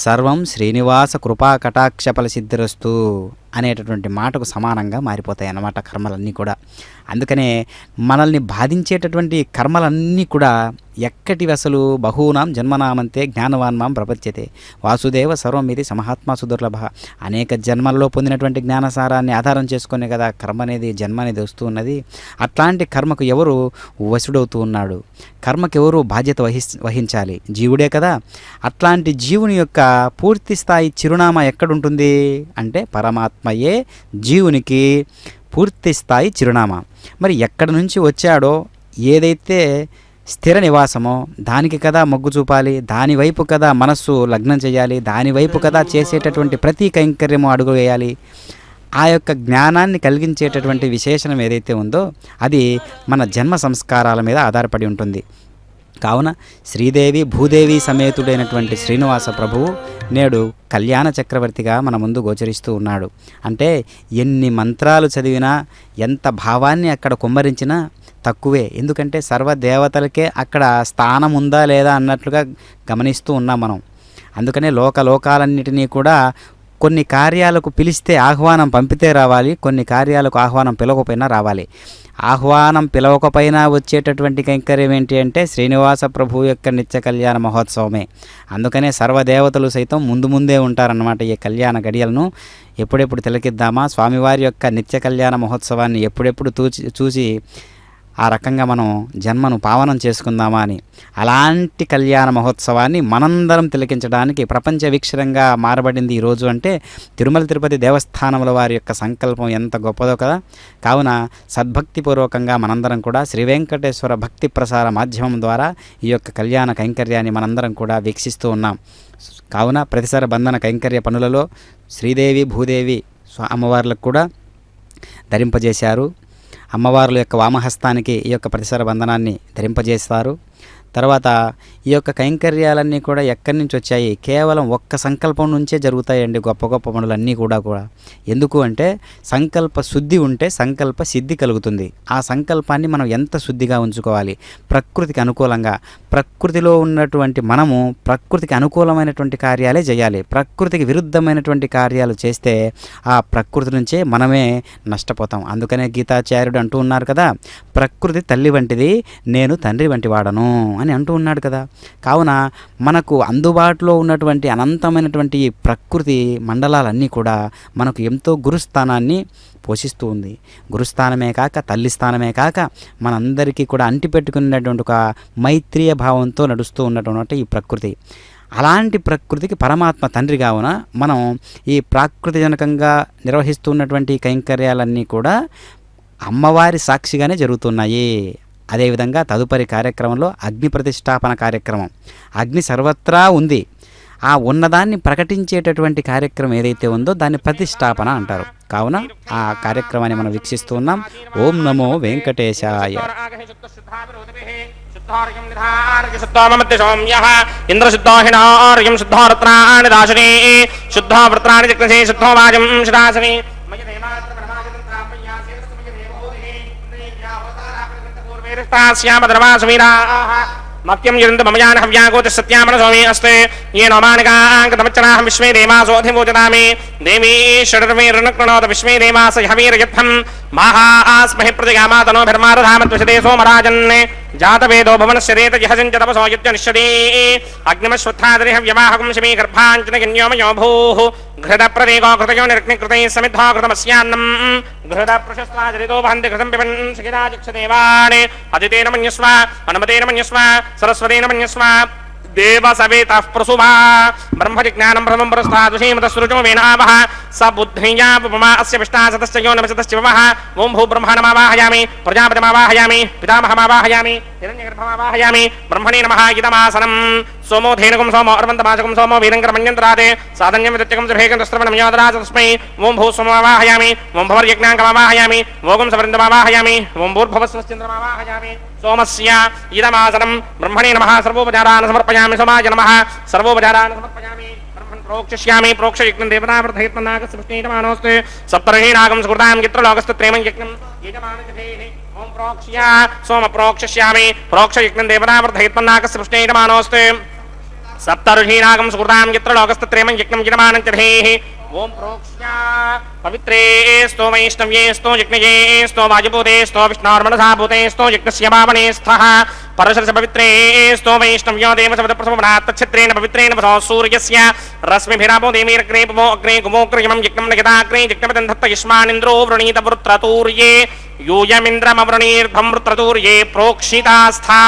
సర్వం శ్రీనివాస కృపా కటాక్ష ఫల సిద్ధిరస్తు అనేటటువంటి మాటకు సమానంగా మారిపోతాయి అన్నమాట కర్మలన్నీ కూడా. అందుకనే మనల్ని బాధించేటటువంటి కర్మలన్నీ కూడా ఎక్కటివి అసలు బహూనాం జన్మనామంతే జ్ఞానవాన్మాం ప్రపంచతే వాసుదేవ సర్వం ఇది సమహాత్మా సుదుర్లభ. అనేక జన్మల్లో పొందినటువంటి జ్ఞానసారాన్ని ఆధారం చేసుకునే కదా కర్మ అనేది, జన్మ అనేది వస్తూ ఉన్నది. అట్లాంటి కర్మకు ఎవరు వశుడవుతూ ఉన్నాడు? కర్మకు ఎవరు బాధ్యత వహించాలి? జీవుడే కదా. అట్లాంటి జీవుని యొక్క పూర్తి స్థాయి చిరునామా ఎక్కడుంటుంది అంటే పరమాత్మయే జీవునికి పూర్తి స్థాయి చిరునామా. మరి ఎక్కడి నుంచి వచ్చాడో, ఏదైతే స్థిర నివాసమో దానికి కదా మొగ్గు చూపాలి, దానివైపు కదా మనస్సు లగ్నం చేయాలి, దానివైపు కదా చేసేటటువంటి ప్రతి కైంకర్యము అడుగు వేయాలి. ఆ యొక్క జ్ఞానాన్ని కలిగించేటటువంటి విశేషణం ఏదైతే ఉందో అది మన జన్మ సంస్కారాల మీద ఆధారపడి ఉంటుంది. కావున శ్రీదేవి భూదేవి సమేతుడైనటువంటి శ్రీనివాస ప్రభువు నేడు కళ్యాణ చక్రవర్తిగా మన ముందు గోచరిస్తూ ఉన్నాడు. అంటే ఎన్ని మంత్రాలు చదివినా, ఎంత భావాన్ని అక్కడ కుమ్మరించినా తక్కువే. ఎందుకంటే సర్వదేవతలకే అక్కడ స్థానం ఉందా లేదా అన్నట్లుగా గమనిస్తూ ఉన్నాం మనం. అందుకనే లోకాలన్నిటినీ కూడా కొన్ని కార్యాలకు పిలిస్తే ఆహ్వానం పంపితే రావాలి, కొన్ని కార్యాలకు ఆహ్వానం పిలవకపోయినా రావాలి. ఆహ్వానం పిలవకపోయినా వచ్చేటటువంటి కైంకర్యం ఏంటి అంటే శ్రీనివాస ప్రభు యొక్క నిత్య కళ్యాణ మహోత్సవమే. అందుకనే సర్వదేవతలు సైతం ముందే ఉంటారన్నమాట. ఈ కళ్యాణ గడియలను ఎప్పుడెప్పుడు తిలకిద్దామా, స్వామివారి యొక్క నిత్య కళ్యాణ మహోత్సవాన్ని ఎప్పుడెప్పుడు చూసి ఆ రకంగా మనం జన్మను పావనం చేసుకుందామా అని. అలాంటి కళ్యాణ మహోత్సవాన్ని మనందరం తిలకించడానికి ప్రపంచ వీక్షరంగా మారబడింది ఈరోజు. అంటే తిరుమల తిరుపతి దేవస్థానముల వారి యొక్క సంకల్పం ఎంత గొప్పదో కదా. కావున సద్భక్తిపూర్వకంగా మనందరం కూడా శ్రీ వెంకటేశ్వర భక్తి ప్రసార మాధ్యమం ద్వారా ఈ యొక్క కళ్యాణ కైంకర్యాన్ని మనందరం కూడా వీక్షిస్తూ ఉన్నాం. కావున ప్రతిసారి బంధన కైంకర్య పనులలో శ్రీదేవి భూదేవి అమ్మవార్లకు కూడా ధరింపజేశారు. అమ్మవార్ల యొక్క వామహస్తానికి ఈ యొక్క ప్రతిసర బంధనాన్ని ధరింపజేస్తారు. తర్వాత ఈ యొక్క కైంకర్యాలన్నీ కూడా ఎక్కడి నుంచి వచ్చాయి? కేవలం ఒక్క సంకల్పం నుంచే జరుగుతాయండి గొప్ప గొప్ప పనులన్నీ కూడా. ఎందుకు అంటే సంకల్ప శుద్ధి ఉంటే సంకల్ప సిద్ధి కలుగుతుంది. ఆ సంకల్పాన్ని మనం ఎంత శుద్ధిగా ఉంచుకోవాలి? ప్రకృతికి అనుకూలంగా. ప్రకృతిలో ఉన్నటువంటి మనము ప్రకృతికి అనుకూలమైనటువంటి కార్యాలే చేయాలి. ప్రకృతికి విరుద్ధమైనటువంటి కార్యాలు చేస్తే ఆ ప్రకృతి నుంచే మనమే నష్టపోతాం. అందుకనే గీతాచార్యుడు అంటూ ఉన్నారు కదా, ప్రకృతి తల్లి వంటిది, నేను తండ్రి వంటి వాడను అని అంటూ ఉన్నాడు కదా. కావున మనకు అందుబాటులో ఉన్నటువంటి అనంతమైనటువంటి ఈ ప్రకృతి మండలాలన్నీ కూడా మనకు ఎంతో గురుస్థానాన్ని పోషిస్తూ ఉంది. గురుస్థానమే కాక తల్లి స్థానమే కాక మనందరికీ కూడా అంటిపెట్టుకున్నటువంటి ఒక మైత్రీయ భావంతో నడుస్తూ ఉన్నటువంటి ఈ ప్రకృతి. అలాంటి ప్రకృతికి పరమాత్మ తండ్రి కావున మనం ఈ ప్రాకృతిజనకంగా నిర్వహిస్తున్నటువంటి కైంకర్యాలన్నీ కూడా అమ్మవారి సాక్షిగానే జరుగుతున్నాయి. అదేవిధంగా తదుపరి కార్యక్రమంలో అగ్ని ప్రతిష్టాపన కార్యక్రమం. అగ్ని సర్వత్రా ఉంది. ఆ ఉన్నదాన్ని ప్రకటించేటటువంటి కార్యక్రమం ఏదైతే ఉందో దాన్ని ప్రతిష్టాపన అంటారు. కావున ఆ కార్యక్రమాన్ని మనం వీక్షిస్తూ ఉన్నాం. ఓం నమో వెంకటేశాయ. ఇంద్రశుద్ధోహినార్యం శుద్ధోరత్నాని దాశనే శుద్ధోవృత్రాని జిగ్నసే శుద్ధోవాజం శిరాసనే మత్యం యురంత మమయాన హవ్యాగోతి సత్యామన సోమే అస్తే ఏ నోమానికాంకతమచ్చనాహం విశ్వే దేవాసోధిమోచనామి దేవీ షడర్మే రుణక్రణోత విశ్వే దేవాస హవీరయత్థం మాహాస్మహి ప్రతిగామాతనోభిర్మారధామత్వశదే సోమరాజన్ జాతవేదో భవనశ్చరేత జహజంచ తపసో యుజ్యనిష్యదే అగ్నిమశ్వత్థాదరిహ వ్యవాహకం శమీ గర్భాంచన గణ్యోమయో భూః ఘృత ప్రదేగో కృతయో నిర్గ్నికృతై సమిద్ధో కృతమస్యాన్నం ఘృత ప్రశస్త్వాచరితో వహంతి కృతం పిబన్ సఖిరాజక్షదేవాన్ అదితేన మన్యస్వ అనుమతేన మన్యస్వ సరస్వతేన మన్యస్వ దేవ సవేతః ప్రసుభా బ్రహ్మజిజ్ఞానం బ్రహ్మం పురస్తాదుషీమతస్రుచో వేనావః స బుద్ధియాపమా అస్య విష్టాసతశ్చ యో నమసతశ్చ వమః ఓం భూ బ్రహ్మాణమావాహయామి ప్రజాపతిమావాహయామి పితామహమావాహయామి హిరణ్యగర్భమావాహయామి బ్రహ్మణే నమః ఇదమాసనం సోమో ధేనుకం సోమో అర్వంతమాచకం సోమో వీరంకరమణ్యంతరాదే సాధన్యం విదత్యకం సుభేకం దుస్త్రవణం యోదరాజ తస్మై ఓం భూ సోమమావాహయామి ఓం భవర్యజ్ఞాంకమావాహయామి ఓం సవరిందమావాహయామి ఓం భూర్భువస్వశ్చంద్రమావాహయామి సోమస్య ఇదమాసనం బ్రహ్మణే నమః సర్వోపచారాన్ సమర్పయామి సమాజ నమః సర్వోపచారాన్ సమర్పయామి బ్రహ్మన్ ప్రోక్షష్యామి ప్రోక్షయజ్ఞం దేవతావర్ధయత్మన్నాగస్మృష్ణీయమానోస్తే సప్తర్షీనాగం సుకృతాం గిత్రలోకస్తత్రేమం యజ్ఞం యజమానజభేః ఓం ప్రోక్ష్య సోమ ప్రోక్షష్యామి ప్రోక్షయజ్ఞం దేవతావర్ధయత్మన్నాగస్మృష్ణీయమానోస్తే సప్తర్షీనాగం సుకృతాం గిత్రలోకస్తత్రేమం యజ్ఞం యజమానజభేః ఓం ప్రోక్ష్య పవిత్రే स्तो వైష్ణవ్యే स्तो యజ్ఞయే स्तो వాయుభూతే स्तो విష్ణోర్మనసాభూతే स्तो యజ్ఞస్య పావనే స్థః పరశరస పవిత్రే स्तो వైష్ణవ్యో దేవసవదప్రసవనాత్తఛత్రేణ పవిత్రేణ వసో సూర్యస్య రశ్మిభిరాపో దేవీరగ్నే పవో అగ్నే కుమోగ్రయమం యజ్ఞం నగదాగ్నే యజ్ఞపదం దత్త యుష్మానింద్రో వృణీత వృత్రతూర్యే యూయమింద్రమవృణీర్భం వృత్రతూర్యే ప్రోక్షితాస్థా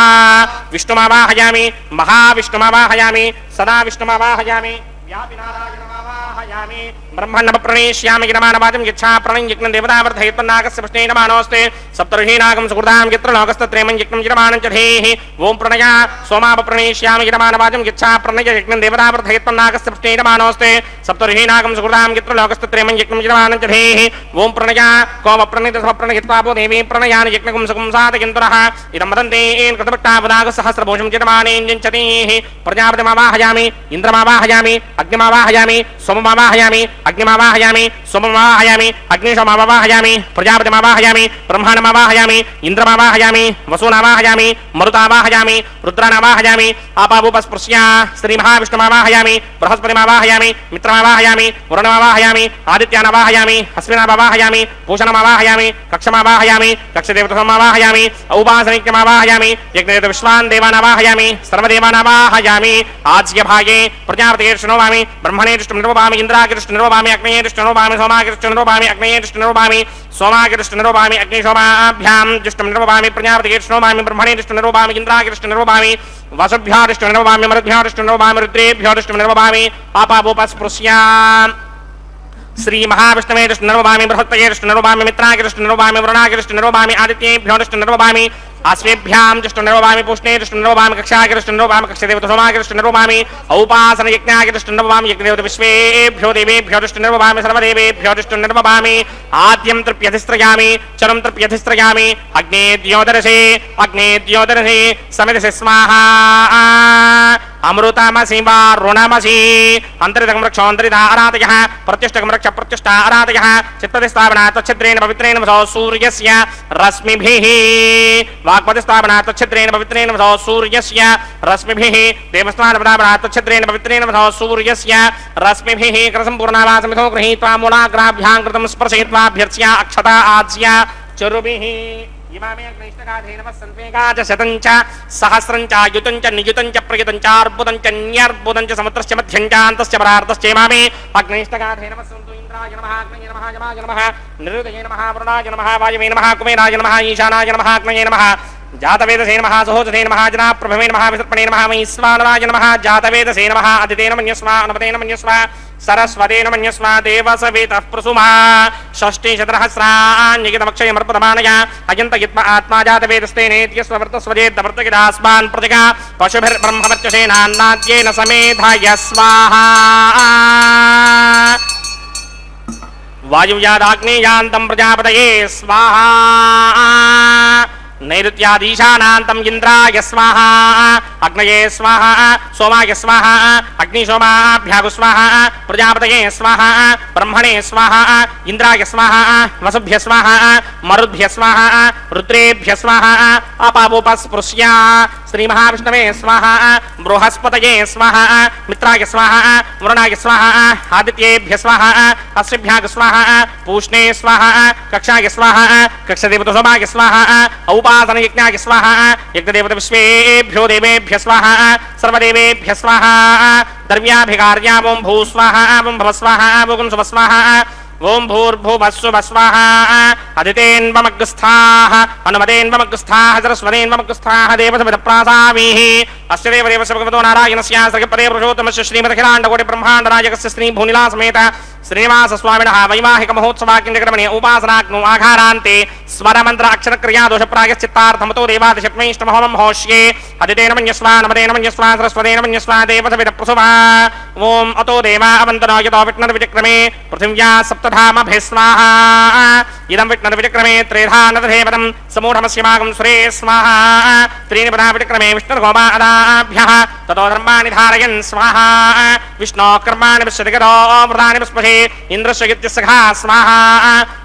విష్ణుమావాహయామి మహావిష్ణుమావాహయామి సదా విష్ణుమావాహయామి వ్యాపినారాయణమావాహయామి బ్రహ్మణ్ణ ప్రణేష్యామి గిరమానవాచం యచ్చా ప్రణం యజ్ఞం దేవతావర్ధయత్మన్నాగస్య విష్ణేన మానోస్తే సప్తర్షీనాగం సుకృతాం గిత్రలోకస్తత్రేమం యజ్ఞం గిరమానం చ ధేః ఓం ప్రణయ సోమాప ప్రణేష్యామి గిరమానవాచం యచ్చా ప్రణయ యజ్ఞం దేవతావర్ధయత్మన్నాగస్య విష్ణేన మానోస్తే సప్తర్షీనాగం సుకృతాం గిత్రలోకస్తత్రేమం యజ్ఞం గిరమానం చ ధేః ఓం ప్రణయ కోమ ప్రణిత సమప్రణయిత్వాపో దేవీ ప్రణయాని యజ్ఞకం సుఖం సాధయంతురః ఇదం వదంతేన్ కృతభక్తావదాగ సహస్రభూషం చిరమానేంజంచతేః ప్రజాపతిమావాహయామి ఇంద్రమావాహయామి అగ్నిమావాహయామి సోమమావాహయామి అగ్నిమావాహయామి సోమమావాహయామి అగ్నిశోమమావాహయామి ప్రజాపతిమావాహయామి బ్రహ్మాణమావాహయామి ఇంద్రమావాహయామి వసూనావాహయామి మరుతావాహయామి రుద్రానావాహయామి ఆపాభూపస్పృశ్య శ్రీ మహావిష్ణుమావాహయామి బృహస్పతిమావాహయామి మిత్రమావాహయామి వరుణమావాహయామి ఆదిత్యానావాహయామి అశ్వినావాహయామి భూషణమావాహయామి కక్షమావాహయామి కక్షదేవతమావాహయామి ఔపాసనిక్యమావాహయామి యజ్ఞదేవత విశ్వాన్ దేవానావాహయామి సర్వదేవానావాహయామి ఆజ్యభాగే ప్రజాపతిర్ష్ణోవామి బ్రహ్మణేర్ష్ణుర్వామి ఇంద్రాకిర్ష్ణుర్వామి అగ్నేర్ష్ణుర్వామి సోమాకిర్ష్ణుర్వామి అగ్నేర్ష్ణుర్వామి సోమాకిర్ష్ణుర్వామి అగ్నిశోమాభ్యాం జిష్ణుర్వామి ప్రజాపతిర్ష్ణోవామి బ్రహ్మణేర్ష్ణుర్వామి ఇంద్రాకిర్ష్ణుర్వామి వసుభ్యోరిష్ణుర్వామి మరుద్భ్యోరిష్ణుర్వామి రుద్రేభ్యోరిష్ణుర్వామి ఆపాభూపస్పృశ్య శ్రీ మహావిష్ణువేర్ష్ణుర్వామి బృహత్పయేర్ష్ణుర్వామి మిత్రాకిర్ష్ణుర్వామి వరుణాకిర్ష్ణుర్వామి ఆదిత్యేభ్యోరిష్ణుర్వామి అశ్వేభ్యాం జిష్ణుర్వామి పుష్ణేర్ష్ణుర్వామి కక్షాకిర్ష్ణుర్వామి కక్షదేవత సోమాకిర్ష్ణుర్వామి ఔపాసన యజ్ఞాకిర్ష్ణుర్వామి యజ్ఞదేవత విశ్వేభ్యో దేవేభ్యోరిష్ణుర్వామి సర్వదేవేభ్యోరిష్ణుర్వామి ఆద్యం తృప్యధిస్త్రయామి చరం తృప్యధిస్త్రయామి అగ్నేద్యోదరసే అగ్నేద్యోదరసే సమిదసి స్వాహా అమృతమసి వారుణమసి అంతరితకం రక్షోంతరితారాతయః ప్రత్యుష్టకం రక్ష ప్రత్యుష్టారాతయః చిత్తదిస్థాపనాత్ ఛద్రేణ పవిత్రేణ వసో సూర్యస్య రశ్మిభిః వాక్పతిస్థాపనాత్ ఛద్రేణ పవిత్రేణ వసో సూర్యస్య రశ్మిభిః దేవస్థానపదాపనాత్ ఛద్రేణ పవిత్రేణ వసో సూర్యస్య రశ్మిభిః కరసంపూర్ణావాసమిథో గృహీత్వా మూలాగ్రాభ్యాం కృతం స్పర్శయిత్వాభ్యర్చ్య అక్షతా ఆజ్య చరుభిః ఇమామే అగ్నిష్టకాధేనవ సంవేగాచ శతంచ సహస్రంచ యుతంచ నియుతంచ ప్రయుతంచ అర్బుదంచ న్యర్బుదంచ సముద్రస్య మధ్యంచ అంతస్య పరార్ధశ్చ ఇమామే అగ్నిష్టకాధేనవ సంతు ఇంద్రాయ నమః అగ్నయే నమః యమాయ నమః నిరుదయే నమః వరుణాయ నమః వాయవే నమః కుమేరాయ నమః ఈశానాయ నమః అగ్నయే నమః जातवेदसे नमः सहोजसे नमः जनाप्रभवे नमः विसर्पणे नमः वैश्वानराय नमः जातवेदसे नमः अदितेन मन्यस्वा अनपतेन मन्यस्वा सरस्वतेन मन्यस्वा देवसवेतः प्रसुमा षष्टिशतसहस्राण्यगितमक्षयमर्पतमानया अयन्तयित्म आत्मा जातवेदस्तेनेत्यस्ववर्तस्वजेद्दवर्तगिदास्मान् प्रतिगा पशुभिर्ब्रह्मवर्चसेनान्नाद्येन समेधाय स्वाहा वायुव्यादाग्नेयान्तं प्रजापतये स्वाहा नैऋत्यादीशानान्तं इन्द्राय स्वाहा अग्नये स्वाहा सोमाय स्वाहा अग्निशोमाभ्यागु स्वाहा प्रजापतये स्वाहा ब्रह्मणे स्वाहा इन्द्राय स्वाहा वसुभ्य स्वाहा मरुद्भ्य स्वाहा रुद्रेभ्य स्वाहा अपावोपस्पृश्य श्रीमहाविष्णवे स्वाहा बृहस्पतये स्वाहा मित्राय स्वाहा वरुणाय स्वाहा आदित्येभ्य स्वाहा अश्विभ्याग स्वाहा पूष्णे स्वाहा कक्षाय स्वाहा कक्षदेवतसोमाय स्वाहा औपासन यज्ञाय स्वाहा यज्ञदेवत विश्वेभ्यो देवेभ्य स्वाहा सर्वदेवेभ्य स्वाहा द्रव्याभिकार्या ओं भू स्वाहा ओं भव स्वाहा ओं शुभ स्वाहा ओं भूर्भुवस्सुभ स्वाहा अदितेन्वमग्रस्थाः अनुमतेन्वमग्रस्थाः सरस्वतेन्वमग्रस्थाः देवसविदप्रासामीः अस्य देवदेवस्य भगवतो नारायणस्य सर्गपदे पुरुषोत्तमस्य श्रीमदखिलाण्डकोटिब्रह्माण्डराजकस्य श्रीभूनिलासमेत श्रीनिवास स्वामिनः वैवाहिक महोत्सवाकिञ्जक्रमणे उपासनाग्नो आघारान्ते स्वरमन्त्र अक्षरक्रिया दोषप्रायश्चित्तार्थमतो देवादिशत्मैष्टमहोमं होष्ये अदितेन मन्यस्वा नमतेन मन्यस्वा सरस्वतेन मन्यस्वा देवसविदप्रसुभा ओम अतो देवा अवन्तनो यतो विष्णुर्विचक्रमे पृथिव्या सप्तधामभिः स्वाहा इदं विष्णुर्विचक्रमे त्रेधा नदधेवतं समूढमस्यमागं सुरे स्वाहा त्रीणि पदा विचक्रमे विष्णुर्गोमादाभ्यः ततो धर्माणि धारयन् स्वाहा विष्णो कर्माणि विश्वदिगतो व्रतानि विस्पशे इन्द्रस्य युत्यसखा स्वाहा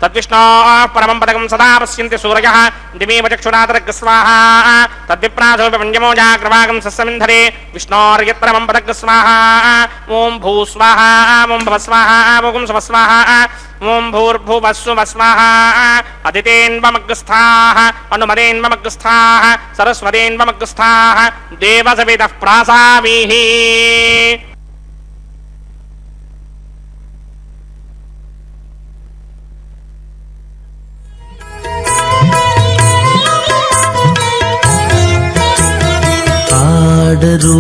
तद्विष्णो परमं पदकं सदा पश्यन्ति सूरयः दिवीव चक्षुरातरग् स्वाहा तद्विप्रासो विपञ्जमो जाग्रवागं सस्यमिन्धरे विष्णोर्यत्परमं पदग् स्वाहा ओं भू स्वाहा ओं भव स्वाहा ओं शुभ स्वाहा ओं भूर्भुवस्सुभ स्वाहा अदितेन्वमग्रस्थाः अनुमतेन्वमग्रस्थाः सरस्वतेन्वमग्रस्थाः देवसविदः प्रासामीः పాడరు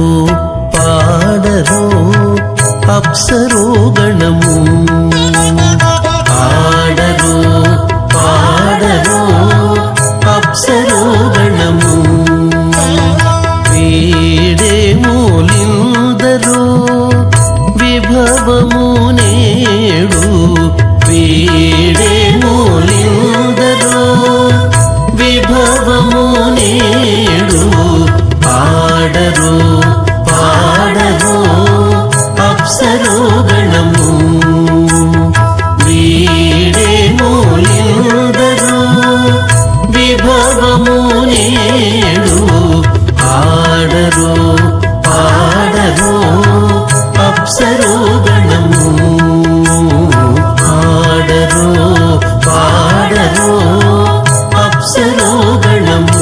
పాడరు అప్సరో గణము పాడరు పాడరు అప్సరో గణము వీడే మూలిందరు విభవము నేడు వీడే మూలిందరు విభవము నేడు పాడరు పాడరు అప్సరో గణము వీడే మూలిందరు విభవము నేడు పాడరు పాడరు అప్సరో గణము పాడరు పాడరు అప్సరో గణము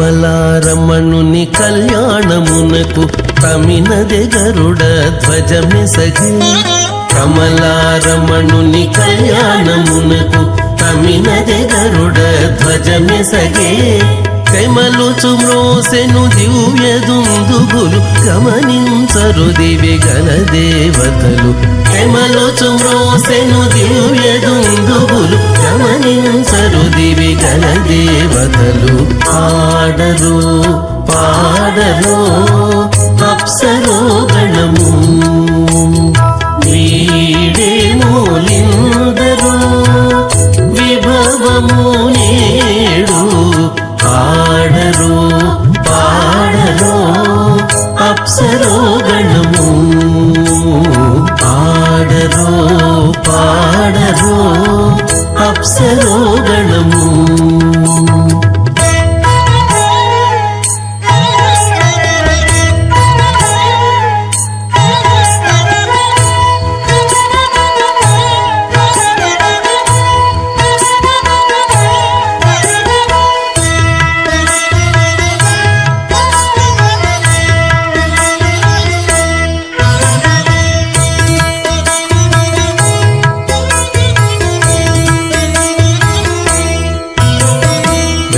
కమలారమణుని కళ్యాణమునకు తమినదె గరుడ ధ్వజమెసగే కమలారమణుని కళ్యాణమునకు తమినదె గరుడ ధ్వజమెసగే కైమలుచు మ్రోసెను దివ్య దుందుగులు గమనించరు దివి గల దేవతలు కైమలుచు మ్రోసెను దివ్య దుందుగులు గమనించరు దివి గల దేవతలు పాడరు పాడరు అప్సరో గణము వీడే మూలిందరు విభవము నేడు పాడరు పాడరు అప్సరో గణము పాడరు పాడరు అప్సరో గణము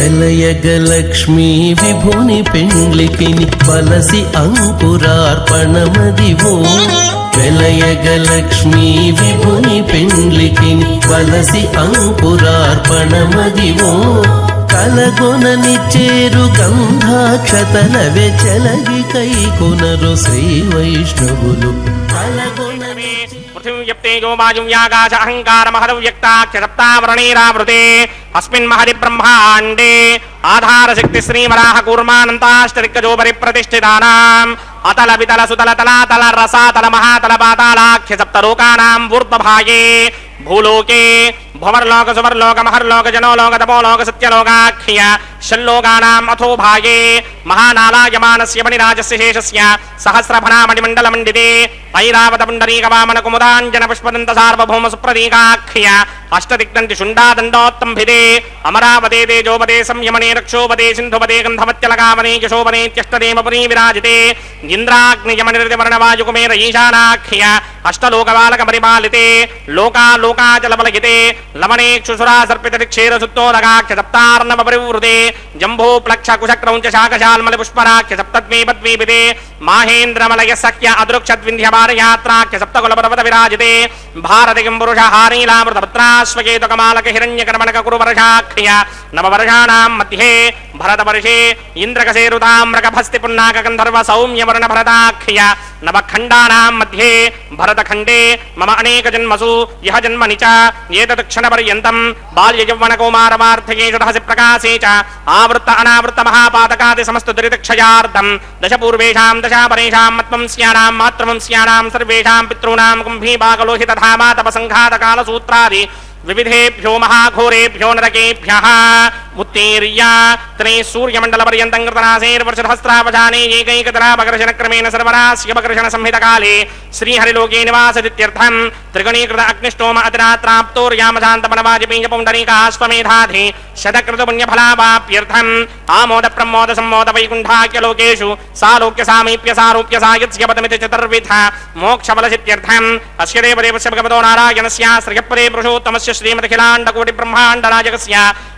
వెలయగలక్ష్మీ విభుని పెండ్లికిని వలసి అంకురార్పణమదివో వెలయగలక్ష్మీ విభుని పెండ్లికిని వలసి అంకురార్పణమదివో కలగొనని చేరు గంధాక్షతల వెచలగి కైకొనరు శ్రీ వైష్ణవులు కలగొనని పృథివ్యప్తేజో వాయువ్యాకాశ అహంకార మహదవ్యక్తాక్షసప్తావరణీరావృతే అస్మిన్ మహది బ్రహ్మాండే ఆధారశక్తి శ్రీవరాహ కూర్మానంతాష్టరిక్కజోపరి ప్రతిష్ఠితానాం అతల వితల సుతల తలాతల రసాతల మహాతల పాతాళాఖ్య సప్తలోకానాం ఊర్ధ్వభాగే భూలోకే భువర్లోక సువర్లోక మహర్లోక జనోలోక తపోలోక సత్యలోకాఖ్య షల్లోకానాం అథో భాగే మహానాలాయమానస్య మణిరాజస్య శేషస్య సహస్రఫణామణిమండలమండితే ఐరావత పుండరీక వామన కుముదాంజన పుష్పదంత సార్వభౌమ సుప్రదీకాఖ్య అష్టదిగ్దంతి శుండాదండోత్తంభిదే అమరావతే తేజోపదే సంయమనే రక్షోపదే సింధుపదే గంధవత్యలకావనే యశోపదేత్యష్టదేమపురీ విరాజితే ఇంద్రాగ్నియమనిర్వర్ణవాయుకుమేర ఈశానాఖ్య అష్టలోకబాలక పరిపాలితే లోకాలోకాచలబలగితే లవణేక్షుసురా సర్పితక్షేర సుత్తోదగాఖ్య సప్తార్ణవ పరివృతే జంభో ప్లక్ష కుశక్రౌంచ శాకశాల్మల పుష్పరాఖ్య సప్తద్వీ పద్వీపితే మాహేంద్రమలయ సఖ్య అదృక్షద్వింధ్యమారయాత్రాఖ్య సప్తకులపర్వత విరాజితే భారతికిం పురుష హారీలామృతపత్రాశ్వకేతుకమాలక హిరణ్యకర్మణక కురువర్షాఖ్య నవవర్షాణాం మధ్యే భరతవర్షే ఇంద్రకసేరుతామ్రకభస్తి పున్నాక గంధర్వ సౌమ్యవర్ణ భరతాఖ్య నవఖండానాం మధ్యే భరతఖండే మమ అనేక జన్మసు యహ జన్మని చ ఏతత్ క్షణపర్యంతం బాల్య యౌవన కౌమారవార్ధకేషు రహసి ప్రకాశే చ ఆవృత్త అనావృత్త మహాపాతకాది సమస్త దురితక్షయార్థం దశ పూర్వేషాం దశాపరేషాం మత్వంస్యానాం మాతృవంస్యానాం సర్వేషాం పితॄణాం కుంభీపాకలోహిత ధామా తపసంఘాతకాల సూత్రాది వివిధేభ్యో మహాఘోరేభ్యో నరకేభ్యః ఉత్తీర్య త్రే సూర్యమండల పర్యంతం కృతనాసేర్వర్షసహస్రావధానే ఏకైకతరాపకర్షణ క్రమేణ సర్వరాస్యపకర్షణ సంహితకాలే శ్రీహరిలోకే నివాసదిత్యర్థం త్రిగుణీకృత అగ్నిష్టోమ అతిరాత్రాప్తోర్యామశాంతమనవాజపేయ పుండరీకాశ్వమేధాధి శతకృత పుణ్యఫలావాప్యర్థం ఆమోద ప్రమోద సంమోద వైకుంఠాఖ్యలోకేషు సాలోక్య సామీప్య సారూప్య సాయత్స్య పదమితి చతుర్విధ మోక్షఫలసిత్యర్థం అస్య దేవదేవస్య భగవతో నారాయణస్య శ్రియపదే పురుషోత్తమస్య శ్రీమదఖిలాండకోటి బ్రహ్మాండనాయకస్య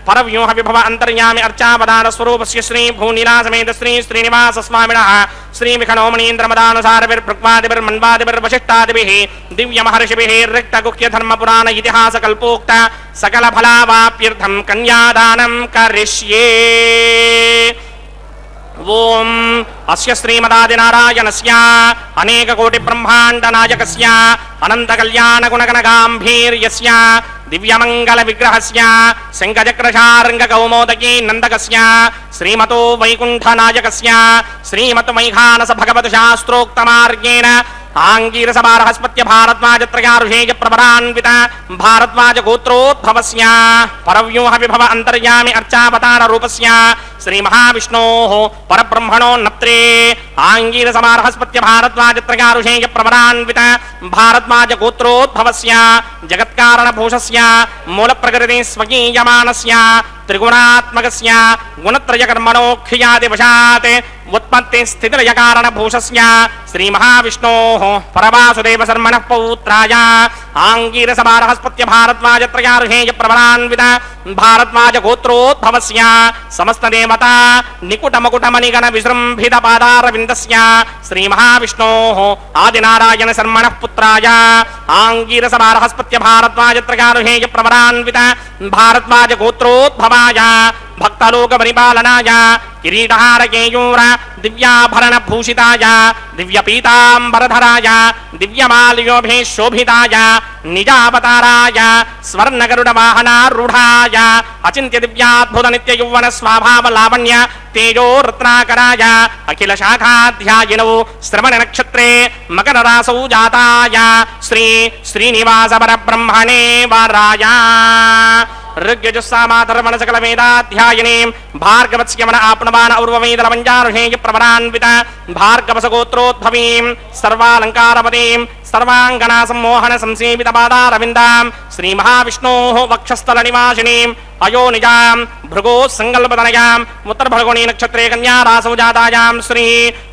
పరవ్యూహ విభవ అంతర్యామి అర్చావదాన స్వరూపస్య శ్రీ భూనీలాసమేత శ్రీ శ్రీనివాస స్వామినః శ్రీ విఖనోమణీంద్రమదానుసారవిర్భృక్వాదిభిర్మన్వాదిభిర్వశిష్టాదిభిః దివ్య మహర్షిభిః రిక్తగుహ్య ధర్మ పురాణ ఇతిహాస కల్పోక్త సకల ఫలావాప్యర్థం కన్యాదానం కరిష్యే. ఓం అస్య శ్రీమదాదినారాయణస్య అనేక కోటి బ్రహ్మాండ నాయకస్య అనంత కళ్యాణ గుణగణ గాంభీర్యస్య దివ్యమంగళ విగ్రహస్య శంఖచక్రశార్ంగ కౌమోదకీ నందకస్య శ్రీమతో వైకుంఠ నాయకస్య శ్రీమత్ వైఖానస భగవత్ శాస్త్రోక్త మార్గేణ ఆంగీరస బృహస్పత్య భారద్వాజత్రయారుషేయ ప్రవరాన్విత భారద్వాజ గోత్రోద్భవస్య పరవ్యూహ విభవ అంతర్యామి అర్చావతార రూపస్య శ్రీ మహావిష్ణోః పరబ్రహ్మణో నత్రే ఆంగీరస బృహస్పత్య భారద్వాజత్రయారుషేయ ప్రవరాన్విత భారద్వాజ గోత్రోద్భవస్య జగత్కారణ భూషస్య మూల ప్రకృతి స్వకీయమానస్య త్రిగుణాత్మకస్య గుణత్రయకర్మణోఖ్యాదివశాత్ ఉత్పత్తి స్థితిలయ కారణ భూషస్య శ్రీ మహావిష్ణోః పరవాసుదేవ శర్మణః పౌత్రాయ ఆంగీరస బృహస్పత్య భారద్వాజత్రయారుషేయ ప్రవరాన్విత భారద్వాజ గోత్రోద్భవస్య సమస్త దేవతా నికుటమకుటమణిగణ విజృంభిత పాదారవిందస్య శ్రీ మహావిష్ణోః ఆదినారాయణ శర్మణః పుత్రాయ ఆంగీరస బృహస్పత్య భారద్వాజత్రయారుషేయ ప్రవరాన్విత భారద్వాజ గోత్రోద్భవాయ భక్తలోక పరిపాలనాయ కిరీటహార కేయూర దివ్యాభరణ భూషితాయ దివ్య పీతాంబరధరాయ దివ్యమాల్యోభే శోభితాయ నిజావతారాయ స్వర్ణగరుడ వాహనారూఢాయ అచింత్య దివ్యాద్భుత నిత్య యౌవన స్వభావ లావణ్య తేజో రత్నాకరాయ అఖిల శాఖాధ్యాయినౌ శ్రవణ నక్షత్రే మకర రాసౌ జాతాయ శ్రీ శ్రీనివాస పరబ్రహ్మణే వరాయ ఋగ్యజుస్సామాధర్మణ సకల వేదాధ్యాయనీం భార్గవస్యమన ఆప్నవాన ఔర్వవేదలవంజారుషేయ ప్రవరాన్విత భార్గవస గోత్రోద్భవీం సర్వాలంకారవతీం सर्वाङ्गना सम्मोहन संसेवित पादारविन्दां श्रीमहाविष्णोः वक्षस्थल निवासिनीं अयोनिजां भृगो संकल्पतनयां उत्तरभर्गोणी नक्षत्रे कन्या रासौ जातायां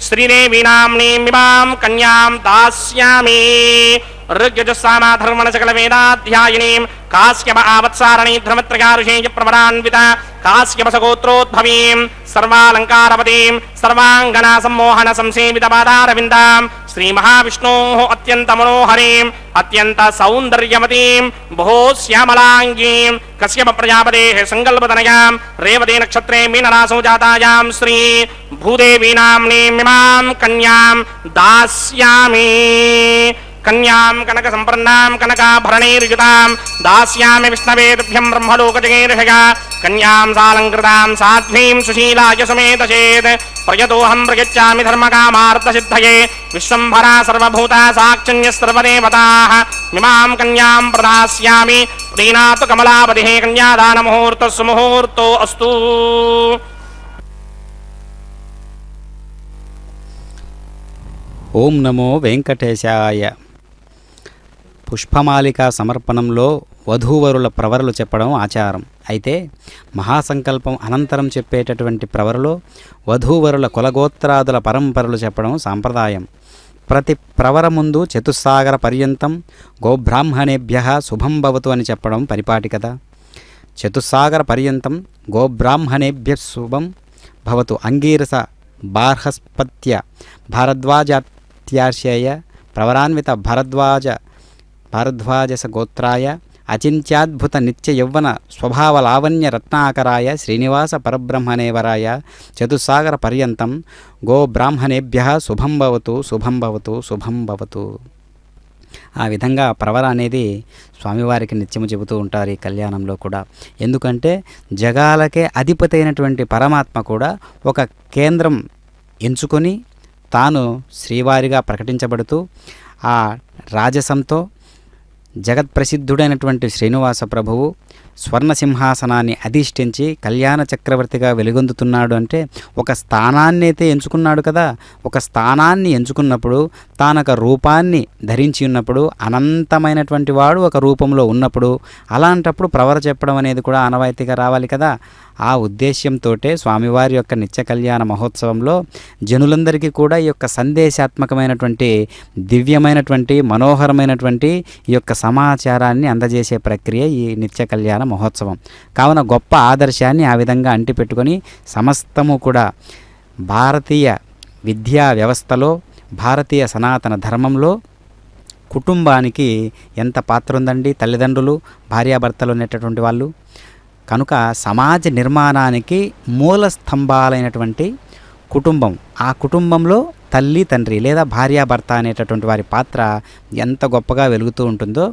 श्रीदेवी नाम्नीं इमां कन्यां दास्यामि। ऋग्यजुस्सामा धर्मण सकल वेदाध्यायिनीं काश्यप आवत्सारणी धर्मत्रयारुषेय प्रवरान्विता काश्यप सगोत्रोद्भवीं सर्वालङ्कारवतीं सर्वाङ्गना सम्मोहन संसेवित पादारविन्दां श्रीमहाविष्णोः अत्यन्त मनोहरीं अत्यन्त सौन्दर्यवतीं बहु श्यामलाङ्गीं कश्यप प्रजापतेः संकल्पतनयां रेवती नक्षत्रे मीनरासौ जातायां श्री भूदेवी नाम्नीं इमां कन्यां दास्यामि। कन्यां कनक संपन्नां कनकाभरणैर्युतां दास्यामि विष्णवे तुभ्यं ब्रह्मलोकजगेर्षया कन्यां सालङ्कृतां साध्वीं सुशीलाय समेतचेत् प्रयतोऽहं प्रयच्छामि धर्मकामार्थसिद्धये विश्वम्भरा सर्वभूता साक्षिण्यः सर्वदेवताः इमां कन्यां प्रदास्यामि। प्रीणातु कमलापतिः कन्यादानमुहूर्तः सुमुहूर्तो अस्तु। ఓం నమో వెంకటేశాయ. పుష్పమాలిక సమర్పణంలో వధూవరుల ప్రవరలు చెప్పడం ఆచారం. అయితే మహాసంకల్పం అనంతరం చెప్పేటటువంటి ప్రవరలో వధూవరుల కులగోత్రాదుల పరంపరలు చెప్పడం సాంప్రదాయం. ప్రతి ప్రవర ముందు చతుస్సాగర పర్యంతం గోబ్రాహ్మణేభ్య శుభం భవతు అని చెప్పడం పరిపాటి కదా. చతుస్సాగర పర్యంతం గోబ్రాహ్మణేభ్య శుభం భవతు అంగీరస బార్హస్పత్య భారద్వాజాత్యాశయ ప్రవరాన్విత భారద్వాజస గోత్రాయ అచింత్యాద్భుత నిత్య యౌవన స్వభావ లావణ్య రత్నాకరాయ శ్రీనివాస పరబ్రహ్మణేవరాయ చతుస్సాగర పర్యంతం గో బ్రాహ్మణేభ్య శుభం భవతు శుభం భవతు శుభం భవతు. ఆ విధంగా ప్రవర అనేది స్వామివారికి నిత్యము చెబుతూ ఉంటారు ఈ కళ్యాణంలో కూడా. ఎందుకంటే జగాలకే అధిపతి అయినటువంటి పరమాత్మ కూడా ఒక కేంద్రం ఎంచుకొని తాను శ్రీవారిగా ప్రకటించబడుతూ ఆ రాజసంతో జగత్ప్రసిద్ధుడైనటువంటి శ్రీనివాస ప్రభువు స్వర్ణసింహాసనాన్ని అధిష్ఠించి కళ్యాణ చక్రవర్తిగా వెలుగొందుతున్నాడు. అంటే ఒక స్థానాన్ని అయితే ఎంచుకున్నాడు కదా. ఒక స్థానాన్ని ఎంచుకున్నప్పుడు తానొక రూపాన్ని ధరించి ఉన్నప్పుడు అనంతమైనటువంటి వాడు ఒక రూపంలో ఉన్నప్పుడు అలాంటప్పుడు ప్రవర చెప్పడం అనేది కూడా ఆనవాయితీగా రావాలి కదా. ఆ ఉద్దేశ్యంతో స్వామివారి యొక్క నిత్య కళ్యాణ మహోత్సవంలో జనులందరికీ కూడా ఈ యొక్క సందేశాత్మకమైనటువంటి దివ్యమైనటువంటి మనోహరమైనటువంటి ఈ యొక్క సమాచారాన్ని అందజేసే ప్రక్రియ ఈ నిత్య కళ్యాణ మహోత్సవం. కావున గొప్ప ఆదర్శాన్ని ఆ విధంగా అంటిపెట్టుకొని సమస్తము కూడా భారతీయ విద్యా వ్యవస్థలో భారతీయ సనాతన ధర్మంలో కుటుంబానికి ఎంత పాత్ర ఉందండి. తల్లిదండ్రులు భార్యాభర్తలు అనేటటువంటి వాళ్ళు కనుక సమాజ నిర్మాణానికి మూల స్తంభాలైనటువంటి కుటుంబం. ఆ కుటుంబంలో తల్లి తండ్రి లేదా భార్యాభర్త అనేటటువంటి వారి పాత్ర ఎంత గొప్పగా వెలుగుతూ ఉంటుందో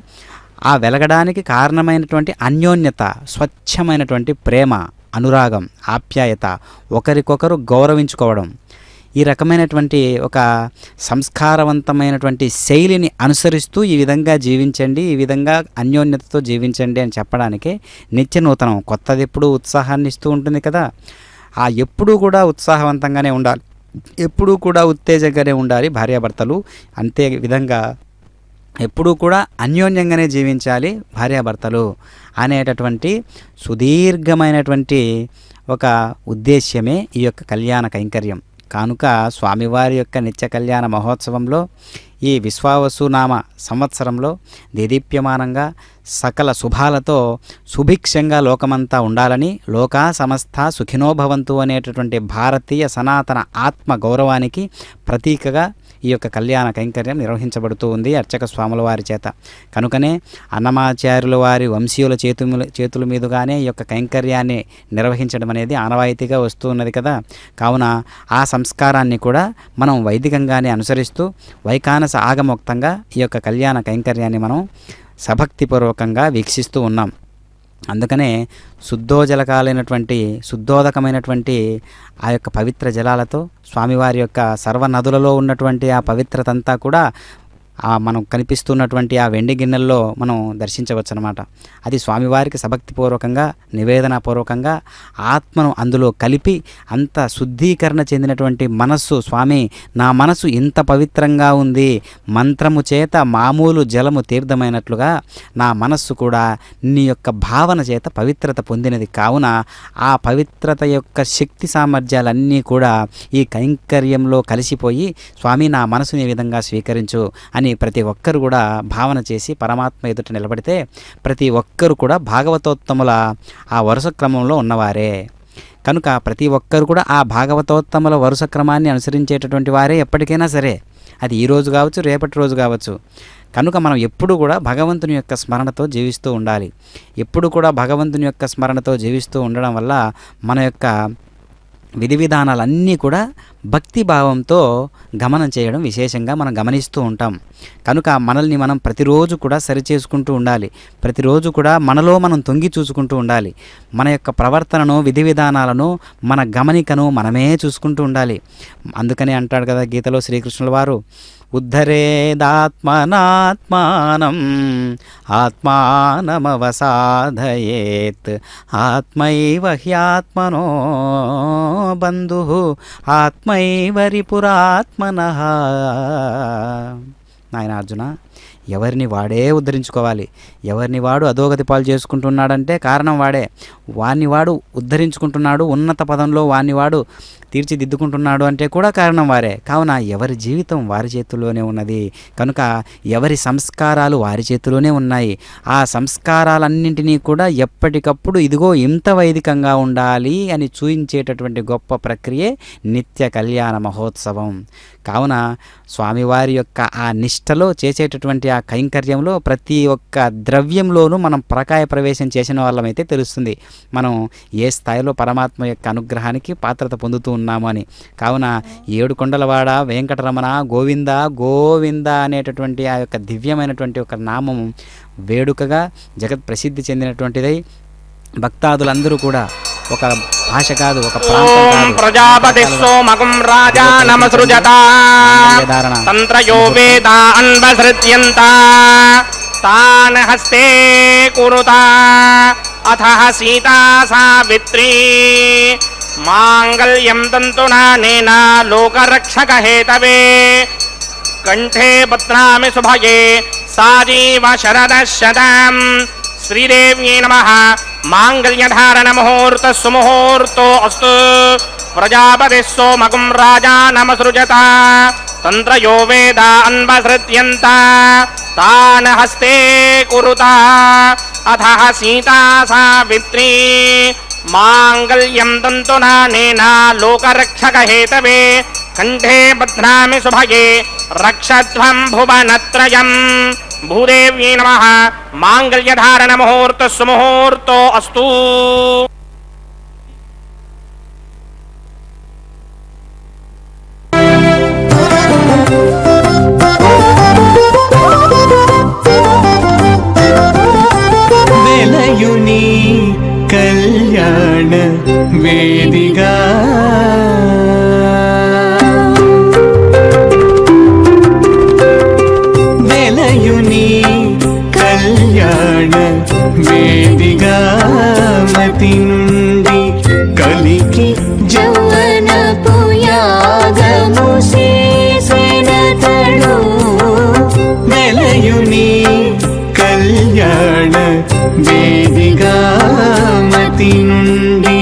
ఆ వెలగడానికి కారణమైనటువంటి అన్యోన్యత, స్వచ్ఛమైనటువంటి ప్రేమ, అనురాగం, ఆప్యాయత, ఒకరికొకరు గౌరవించుకోవడం, ఈ రకమైనటువంటి ఒక సంస్కారవంతమైనటువంటి శైలిని అనుసరిస్తూ ఈ విధంగా జీవించండి, ఈ విధంగా అన్యోన్యతతో జీవించండి అని చెప్పడానికే నిత్య నూతనం. కొత్తది ఎప్పుడూ ఉత్సాహాన్ని ఇస్తూ ఉంటుంది కదా. ఆ ఎప్పుడూ కూడా ఉత్సాహవంతంగానే ఉండాలి, ఎప్పుడూ కూడా ఉత్తేజంగానే ఉండాలి భార్యాభర్తలు. అంతే విధంగా ఎప్పుడూ కూడా అన్యోన్యంగానే జీవించాలి భార్యాభర్తలు అనేటటువంటి సుదీర్ఘమైనటువంటి ఒక ఉద్దేశ్యమే ఈ యొక్క కళ్యాణ కైంకర్యం. కానుక స్వామివారి యొక్క నిత్య కళ్యాణ మహోత్సవంలో ఈ విశ్వావసునామ సంవత్సరంలో దేదీప్యమానంగా సకల శుభాలతో సుభిక్షంగా లోకమంతా ఉండాలని, లోకా సమస్త సుఖినోభవంతు అనేటటువంటి భారతీయ సనాతన ఆత్మ గౌరవానికి ప్రతీకగా ఈ యొక్క కళ్యాణ కైంకర్యం నిర్వహించబడుతూ ఉంది అర్చక స్వాముల వారి చేత. కనుకనే అన్నమాచార్యుల వారి వంశీయుల చేతుల మీదుగానే ఈ యొక్క కైంకర్యాన్ని నిర్వహించడం అనేది ఆనవాయితీగా వస్తూ ఉన్నది కదా. కావున ఆ సంస్కారాన్ని కూడా మనం వైదికంగానే అనుసరిస్తూ వైకానస ఆగమోక్తంగా ఈ యొక్క కళ్యాణ కైంకర్యాన్ని మనం సభక్తిపూర్వకంగా వీక్షిస్తూ ఉన్నాం. అందుకనే శుద్ధోజలకాలైనటువంటి శుద్ధోదకమైనటువంటి ఆ యొక్క పవిత్ర జలాలతో స్వామివారి యొక్క సర్వనదులలో ఉన్నటువంటి ఆ పవిత్రతంతా కూడా మనం కనిపిస్తున్నటువంటి ఆ వెండి గిన్నెల్లో మనం దర్శించవచ్చు అనమాట. అది స్వామివారికి సభక్తిపూర్వకంగా నివేదనపూర్వకంగా ఆత్మను అందులో కలిపి అంత శుద్ధీకరణ చెందినటువంటి మనస్సు, స్వామి నా మనసు ఇంత పవిత్రంగా ఉంది, మంత్రము చేత మామూలు జలము తీర్థమైనట్లుగా నా మనస్సు కూడా నీ యొక్క భావన చేత పవిత్రత పొందినది, కావున ఆ పవిత్రత యొక్క శక్తి సామర్థ్యాలన్నీ కూడా ఈ కైంకర్యంలో కలిసిపోయి స్వామి నా మనసుని ఈ విధంగా స్వీకరించు అని ప్రతి ఒక్కరు కూడా భావన చేసి పరమాత్మ ఎదుట నిలబడితే ప్రతి ఒక్కరు కూడా భాగవతోత్తముల ఆ వరుస క్రమంలో ఉన్నవారే. కనుక ప్రతి ఒక్కరు కూడా ఆ భాగవతోత్తముల వరుస క్రమాన్ని అనుసరించేటటువంటి వారే ఎప్పటికైనా సరే, అది ఈ రోజు కావచ్చు రేపటి రోజు కావచ్చు. కనుక మనం ఎప్పుడు కూడా భగవంతుని యొక్క స్మరణతో జీవిస్తూ ఉండాలి. ఎప్పుడు కూడా భగవంతుని యొక్క స్మరణతో జీవిస్తూ ఉండడం వల్ల మన యొక్క విధి విధానాలన్నీ కూడా భక్తి భావంతో గమనం చేయడం విశేషంగా మనం గమనిస్తూ ఉంటాం. కనుక మనల్ని మనం ప్రతిరోజు కూడా సరిచేసుకుంటూ ఉండాలి. ప్రతిరోజు కూడా మనలో మనం తొంగి చూసుకుంటూ ఉండాలి. మన యొక్క ప్రవర్తనను, విధి విధానాలను, మన గమనికను మనమే చూసుకుంటూ ఉండాలి. అందుకనే అంటాడు కదా గీతలో శ్రీకృష్ణుల వారు, ఉద్ధరేదాత్మనాత్మానం ఆత్మానమవసాధయేత్ ఆత్మైవ హ్యాత్మనో బంధుః ఆత్మైవ రిపురాత్మనః. నాయన అర్జున, ఎవరిని వాడే ఉద్ధరించుకోవాలి. ఎవరిని వాడు అధోగతి పాలు చేసుకుంటున్నాడంటే కారణం వాడే. వాణ్ణి వాడు ఉద్ధరించుకుంటున్నాడు, ఉన్నత పదంలో వాణ్ణి వాడు తీర్చిదిద్దుకుంటున్నాడు అంటే కూడా కారణం వారే. కావున ఎవరి జీవితం వారి చేతుల్లోనే ఉన్నది. కనుక ఎవరి సంస్కారాలు వారి చేతిలోనే ఉన్నాయి. ఆ సంస్కారాలన్నింటినీ కూడా ఎప్పటికప్పుడు ఇదిగో ఇంత వైదికంగా ఉండాలి అని చూయించేటటువంటి గొప్ప ప్రక్రియే నిత్య కళ్యాణ మహోత్సవం. కావున స్వామివారి యొక్క ఆ నిష్టలో చేసేటటువంటి ఆ కైంకర్యంలో ప్రతి ఒక్క ద్రవ్యంలోనూ మనం ప్రకాయ ప్రవేశం చేసిన వాళ్ళమైతే తెలుస్తుంది మనం ఏ స్థాయిలో పరమాత్మ యొక్క అనుగ్రహానికి పాత్రత పొందుతూ ఉన్నాము అని. కావున ఏడుకొండలవాడ వెంకటరమణ గోవింద గోవింద అనేటటువంటి ఆ యొక్క దివ్యమైనటువంటి ఒక నామము వేడుకగా జగత్ ప్రసిద్ధి చెందినటువంటిదై భక్తాదులందరూ కూడా ఒక భాష కాదు, ఒక ప్రాంతం కాదు, ప్రజాపతి సోమకం రాజా నమసృజత తంత్రయో వేదా అన్వసృజ్యంత తాన్ హస్తే కురుతా అథ సీతా సావిత్రీ మాంగళ్యం తంతునానేన లోకరక్షక హేతవే కంఠే బధ్నామి శుభగే సాజీవ శరదశతం. శ్రీదేవ్యై నమః. మాంగళ్యధారణ ముహూర్త సుముహూర్తో అస్తు. ప్రజాపతి సోమకం రాజా నమసృజత తంత్రయో వేదా అన్వసృజ్యంత తాన్ హస్తే కురుతా అథ సీతా సావిత్రీ మాంగళ్యం తంతునానేన లోకరక్షక హేతవే కంఠే బధ్నామి శుభగే రక్షధ్వం భువనత్రయం. భూదేవ్యై నమః. మాంగళ్యధారణ ముహూర్త సుముహూర్తో అస్తు. వెలయుని కళ్యాణ వేదిగా వెలయుని కళ్యాణ వేదిగా మతి నుండి కలికి జౌవన పుయాగము చేసినతడు వెలయుని కళ్యాణ వేదిగా మతి నుండి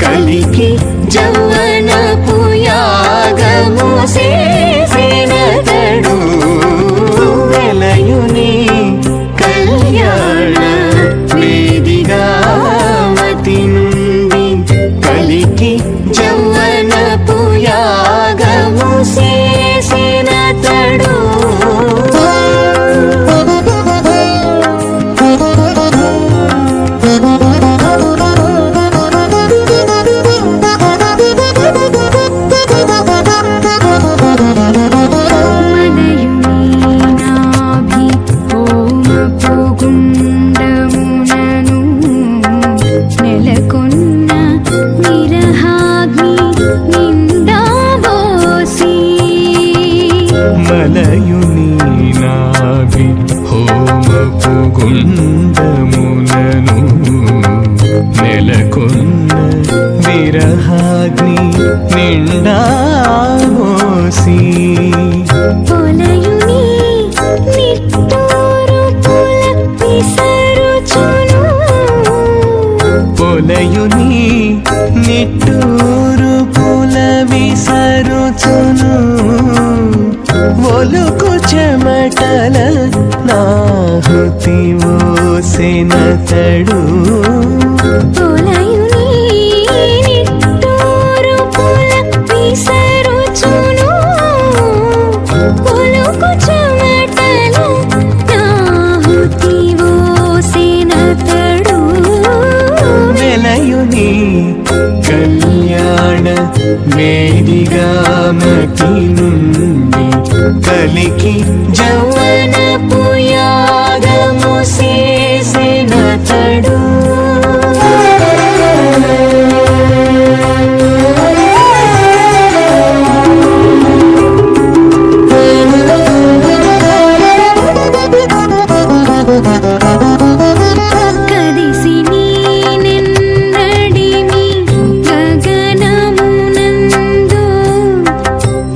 కలికి జౌవన పుయాగము చేసినతడు వెలయుని కళ్యాణ వేదిగా మతి నుండి కలికి జౌవన పుయాగము చేసినతడు పొలయుని నిట్టూరు పుల విసరుచును ఒలుకు చెమటల నాహుతి ఓసెనతడు తొలయుని నిట్టూరు పుల విసరుచును ఒలుకు చెమటల నాహుతి ఓసెనతడు వెలయుని కళ్యాణ వేదిగా మతి నుండి కలికి యౌవనపు యాగము చేసెనతడు కదిసి నీనెన్నడిమి గగనమునందు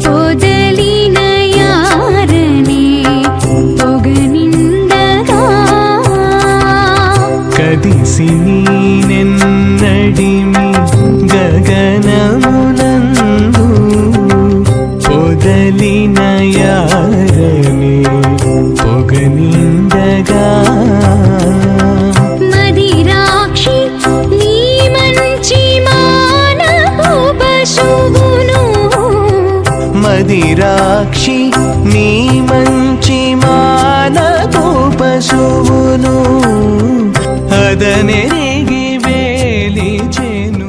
పొదలిన యారనే పొగనిండగా కదిసి నీనెన్నడిమి గగనమునందు పొదలిన యారని పొగనిందగా మదిరాక్షి నీ మంచి మానవు పశువును మదిరాక్షి నీ మంచి మానపు పశువును అదనెరిగి వేలిచెను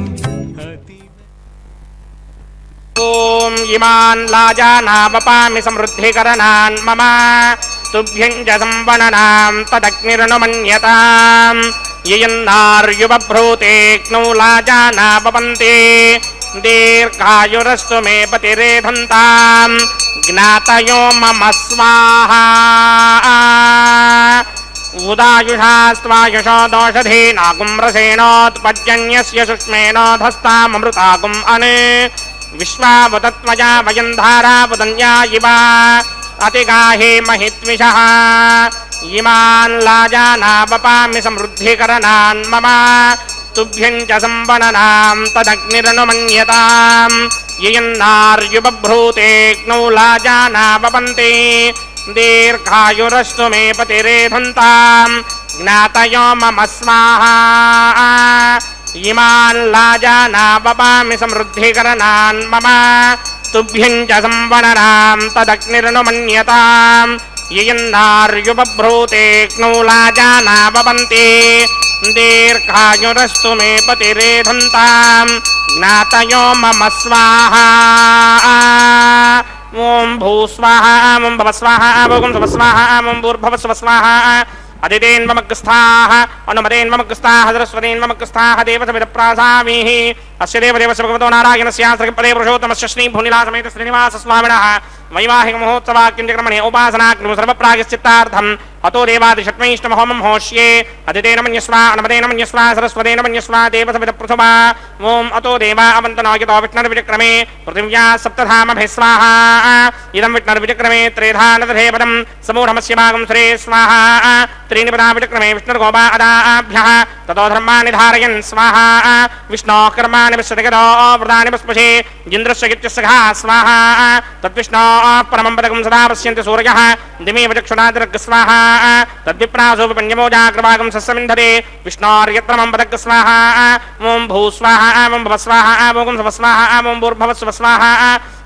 ఓం ఇమాన్ లాజానావపామి సమృద్ధికరణాన్ మమ తుభ్యం చ సంవణనాం తదగ్నిరనుమన్యతాం యయన్నార్యుబభ్రూతేక్నౌ లాజానావపంతే దీర్ఘాయురస్తు మే పతిరేధంతాం జ్ఞాతయో మమ స్వాహా ఉదాయుషాస్త్వాయుషో దోషధీనాగుమ్రసేనోత్పద్యన్యస్య సుష్మేనోధస్తామృతాగుం అనే విశ్వావతత్వయా వయం ధారావదన్యా ఇవ అతిగాహే మహిత్విషః ఇమాన్ లాజానావపామి సమృద్ధికరణాన్ మమ తుభ్యం చ సంవణనాం తదగ్నిరనుమన్యతాం యయన్నార్యుబభ్రూతేక్నౌ లాజానావపంతే దీర్ఘాయురస్తు మే పతిరేధంతాం జ్ఞాతయో మమ స్వాహా ఇమాన్ లాజానావపామి సమృద్ధికరణాన్ మమ తుభ్యం చ సంవణనాం తదగ్నిరనుమన్యతాం యయన్నార్యుబభ్రూతేక్నౌ లాజానావపంతే దీర్ఘాయురస్తు మే పతిరేధంతాం జ్ఞాతయో మమ స్వాహా ఓం భూస్వాహ ఓం భవస్వాహ ఓం భవస్వాహ ఓం భూర్భవస్వస్వాహ అదితేన్మమగ్స్థాః అనుమదేన్మమగ్స్థాః సరస్వతేన్మమగ్స్థాః దేవతమిదప్రాసామిః అస్య దేవదేవస్య భగవతో నారాయణస్య సర్గపదే పురుషోత్తమస్య శ్రీభూనిలాసమేత శ్రీనివాసస్వామినः వైవాహికమహోత్సవాక్యంచక్రమణే ఉపాసనాగ్నిము సర్వప్రాయశ్చిత్తార్థం అతో దేవాదిషట్మైష్టమహోమం హోష్యే అదితేన మన్యస్వ అనుమదేన మన్యస్వ సరస్వతేన మన్యస్వ దేవతమిదప్రథమా ఓం అతో దేవా అవంతనోయతో విష్ణుర్విచక్రమే పృథివ్యా సప్తధామభిः స్వాహా ఇదం విష్ణుర్విచక్రమే త్రేధానదధే పదం సమూఢమస్య భాగం శ్రే స్వాహా त्रीणि पदा विचक्रमे विष्णुर्गोपा अदाभ्यः ततो धर्माणि धारयन् स्वाहा विष्णोः कर्माणि विश्वतिगतो व्रतानि पुष्पशे इन्द्रस्य गित्यस्सखा स्वाहा तद्विष्णोः परमं पदकं सदा पश्यन्ति सूर्यः दिमेव चक्षुणादिर्ग स्वाहा तद्विप्रासोपपञ्चमोजाग्रभागं सस्यमिन्धते विष्णोर्यत्रमं पदक स्वाहा ओं भूस्वाहा ओं भवस्वाहा ओं स्वस्वाहा ओं भूर्भवस्वस्वाहा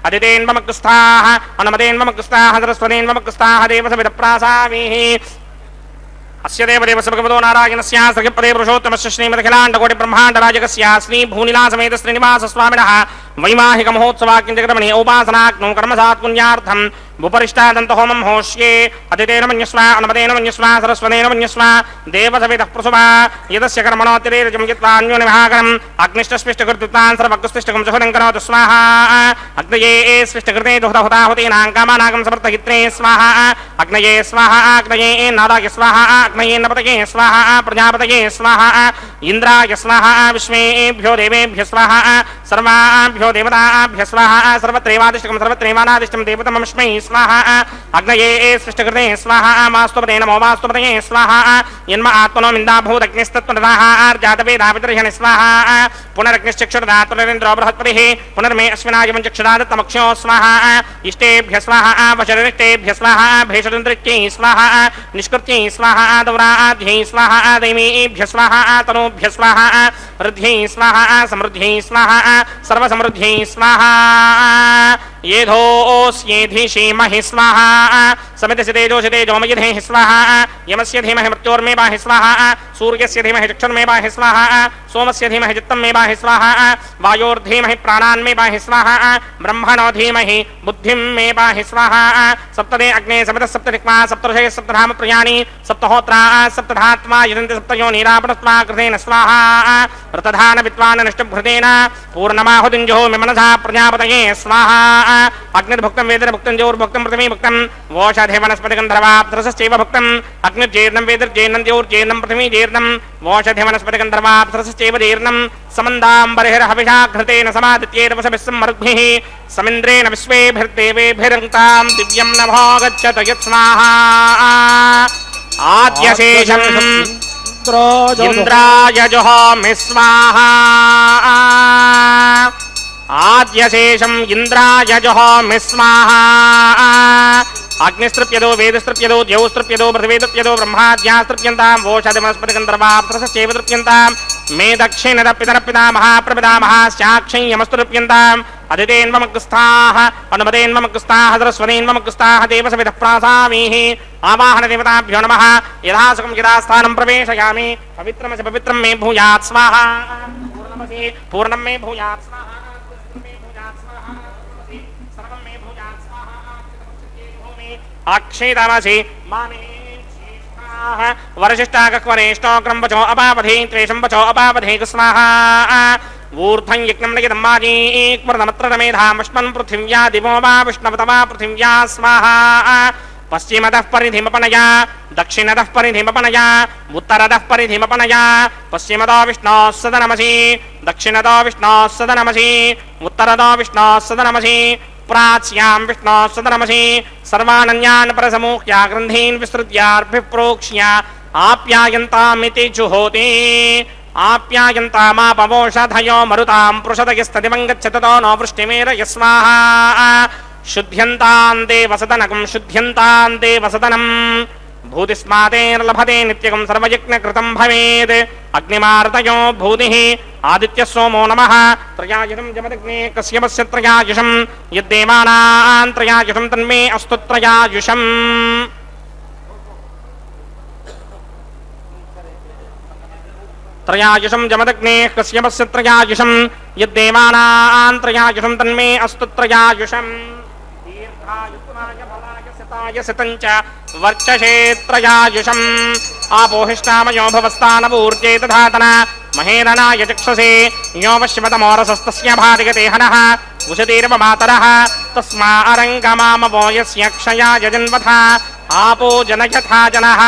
अदितेन्वमग्रस्थाः अनुमतेन्वमग्रस्थाः सरस्वतेन्वमग्रस्थाः देवसविदप्रासामिः अस्य देवदेवस्य भगवतो नारायणस्य सखपदे पुरुषोत्तमस्य श्रीमदखिलाण्डकोटि ब्रह्माण्डराजकस्य श्रीभूनिलासमेत श्रीनिवासस्वामिनः वैवाहिक महोत्सवाक्यंचक्रमणे उपासनाग्नौ कर्मसात्पुण्यार्थं भूपरिष्टादन्तहोमं होष्ये अदितेन मन्यस्व अनुमतेन मन्यस्व सरस्वतेन मन्यस्व देवसवितः प्रसुभा यदस्य कर्मणोत्तिरेरजं यत्त्वान्योनिभागरम् अग्निष्टस्पृष्टकृत्तान् सर्वग्स्पृष्टकं सुहदं करोतु स्वाहा अग्नये स्पृष्टकृते दुहदहुताहुतीनां कामानागं समर्थयित्रे स्वाहा अग्नये स्वाहा अग्नये नादाय स्वाहा अग्नये नपतये स्वाहा प्रजापतये स्वाहा इन्द्राय स्वाहा विश्वेभ्यो देवेभ्यो स्वाहा सर्वाभ्यो దేవతాభ్యో దేవతాభ్య స్వాహ సర్వత్రైవాదిష్టకం సర్వత్రైవానాదిష్టం దేవతమస్మై స్వాహ అగ్నయే సృష్టకృతే స్వాహ మాస్తుపతే నమో మాస్తుపతయే స్వాహ యన్మ ఆత్మనో మిందాభూతగ్నిస్తత్వదాహార్జాతవేదాపితర్హణి స్వాహ పునరగ్నిశ్చక్షుర్దాతురేంద్రో బృహస్పతిః పునర్మే అశ్వినాయ చక్షురాదత్తమక్షో స్వాహ ఇష్టేభ్య స్వాహ వశరిష్టేభ్య స్వాహ భేషరుంద్రిక్యై స్వాహ నిష్కృత్యై స్వాహ దౌరాధ్యై స్వాహ దైమీభ్య స్వాహ తనూభ్య స్వాహ వృద్ధ్యై స్వాహ సమృద్ధ్యై స్వాహ సర్వసమృద్ధ్యై స్వాహ येधोऽस्येधिषीमहि स्वाहा समितिसितेजोषितेजोमयिधेहि स्वाहा यमस्य धीमहि मृत्योर्मे बाहि स्वाहा सूर्यस्य धीमहि चक्षुर्मे बाहि स्वाहा सोमस्य धीमहि चित्तं मे बाहि स्वाहा वायोर्धीमहि प्राणान् मे बाहि स्वाहा ब्रह्मणो धीमहि बुद्धिं मे बाहि स्वाहा सप्तदे अग्ने समितः सप्तदिक्मा सप्तऋषयः सप्तधाम प्रियाणि सप्तहोत्रा सप्तधात्मा यजन्ति सप्तयो नीरापणस्त्वा कृतेन स्वाहा ऋतधान विद्वान् निष्टभृतेन पूर्णमाहुतिञ्जुहोमि मनसा प्रजापतये स्वाहा अग्निर्भुक्तं वेदिर्भुक्तं ज्योर्भुक्तं पृथिवीभुक्तं वोषधे वनस्पतिगन्धर्वाप्सरसश्चैव भुक्तं अग्निर्जीर्णं वेदिर्जीर्णं ज्योर्जीर्णं पृथिवीजीर्णं वोषधे वनस्पतिगन्धर्वाप्सरसश्चैव जीर्णं समन्दाम्बरिर्हविषा घृतेन समादित्येर्वशभिः सम्मरुद्भिः समिन्द्रेण विश्वेभिर्देवेभिरङ्क्तां दिव्यं नभो गच्छत यत्स्वाहा आद्यशेषम् इन्द्राय जुहोमि स्वाहा आद्यशेषम् इन्द्राय जुहोमि स्वाहा अग्निस्तृप्यदो वेदस्तृप्यदो द्यौस्तृप्यदो पृथिवीतृप्यदो ब्रह्माद्यास्तृप्यन्तां वोषधिमनस्पतिगन्धर्वाप्सरसश्चैव तृप्यन्तां मे दक्षिणदपितरपिता महाप्रपिता महास्याक्षं यमस्तृप्यन्ताम् अदितेन्वमग्रस्थाः अनुमतेन्वमग्रस्थाः सरस्वतीन्वमग्रस्थाः देवसविधः प्रासामीः आवाहनदेवताभ्यो नमः यथासुखं यथास्थानं प्रवेशयामि पवित्रमसि पवित्रं मे भूयात् स्वाहा पूर्णं मे भूयात् स्वाहा अक्षेतमसि मामे वरशिष्टाकक्वरेष्टोग्रं वचो अपावधे त्वेषं वचो अपावधे स्वाहा ऊर्ध्वं यज्ञं नयितं माजीक्वर्णमत्रमेधामश्मन् पृथिव्या दिवो वा विष्णवतमा पृथिव्या स्वाहा पश्चिमतः परिधिमपनया दक्षिणतः परिधिमपनया उत्तरतः परिधिमपनया पश्चिमतो विष्णोः सदनमसि दक्षिणतो विष्णोः सदनमसि उत्तरतो विष्णोः सदनमसि प्राच्यां विष्णोः सदनमसि सर्वानन्यान् परसमूह्य ग्रन्थीन् विसृज्यार्भिः प्रोक्ष्य आप्यायन्तामिति जुहोति आप्यायन्तामापवोषधयो मरुतां पृषदयस्तदिवं गच्छततो नो वृष्टिमेरय स्वाहा शुद्ध्यन्तां देवसदनकं शुद्ध्यन्तां देवसदनम् भूतिस्मातेर्लभते नित्यकं सर्वयज्ञकृतं भवेत् अग्निमार्तयो भूतिः आदित्यः सोमो नमः त्रयायुषं जमदग्ने कश्यपस्य त्रयायुषं यद्देवानां त्रयायुषं तन्मे अस्तु त्रयायुषम् त्रयायुषं जमदग्ने कश्यपस्य त्रयायुषं यद्देवानां त्रयायुषं तन्मे अस्तु त्रयायुषम् सितञ्च वर्चसे त्रयायुषम् आपोहिष्टामयो भवस्तानवूर्जे दधातन महेरनाय चक्षसे यो वश्यवतमोरसस्तस्य भार्यते हनः उशतीर्वमातरः तस्मा अरङ्गमामवो यस्य क्षयाय जन्वथा आपो जनयथा जनः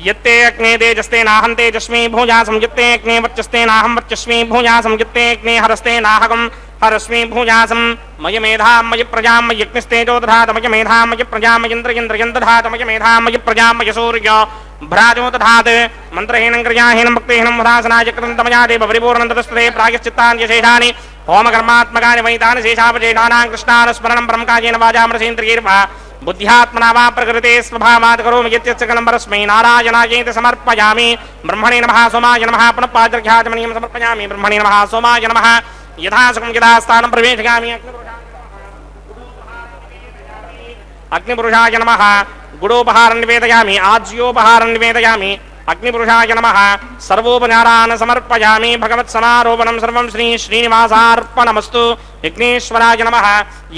यत्ते अग्ने तेजस्ते नाहं तेजस्मी भूयासं यत्ते अग्ने वर्चस्ते नाहं वर्चस्मी भूयासं यत्ते अग्ने हरस्ते नाहकं हरस्मी भूयासं मय मेधां मय प्रजां मयज्ञस्तेजो दधात मय मेधां मय प्रजां मयेन्द्रियं दधात मय मेधां मय प्रजां मय सूर्यो भ्राजो दधात् मन्त्रहीनं क्रियाहीनं भक्तिहीनं वदासनाय कृतन्तमया देव परिपूर्णन्ततस्ते प्रायश्चित्तान्यशेषानि होमकर्मात्मकानि वैतानि शेषावशेषाणां कृष्णानुस्मरणं ब्रह्मकायेन वाजामरसेन्द्रियैर्वा बुद्ध्यात्मना वा प्रकृते स्वभावात् करोमि यत्यस्य कलं परस्मै नारायणायेति समर्पयामि ब्रह्मणे नमः सोमाय नमः पुनः पाद्रघ्याचमनीयं समर्पयामि ब्रह्मणे नमः सोमाय नमः यथासुखं यथास्थानं प्रवेशयामि अग्निपुरुषाय नमः गुडोपहारं निवेदयामि आज्योपहारं निवेदयामि अग्निपुरुषाय नमः सर्वोपचारान् समर्पयामि भगवत्समारोपणं सर्वं श्री श्रीनिवासार्पणमस्तु विघ्नेश्वराय नमः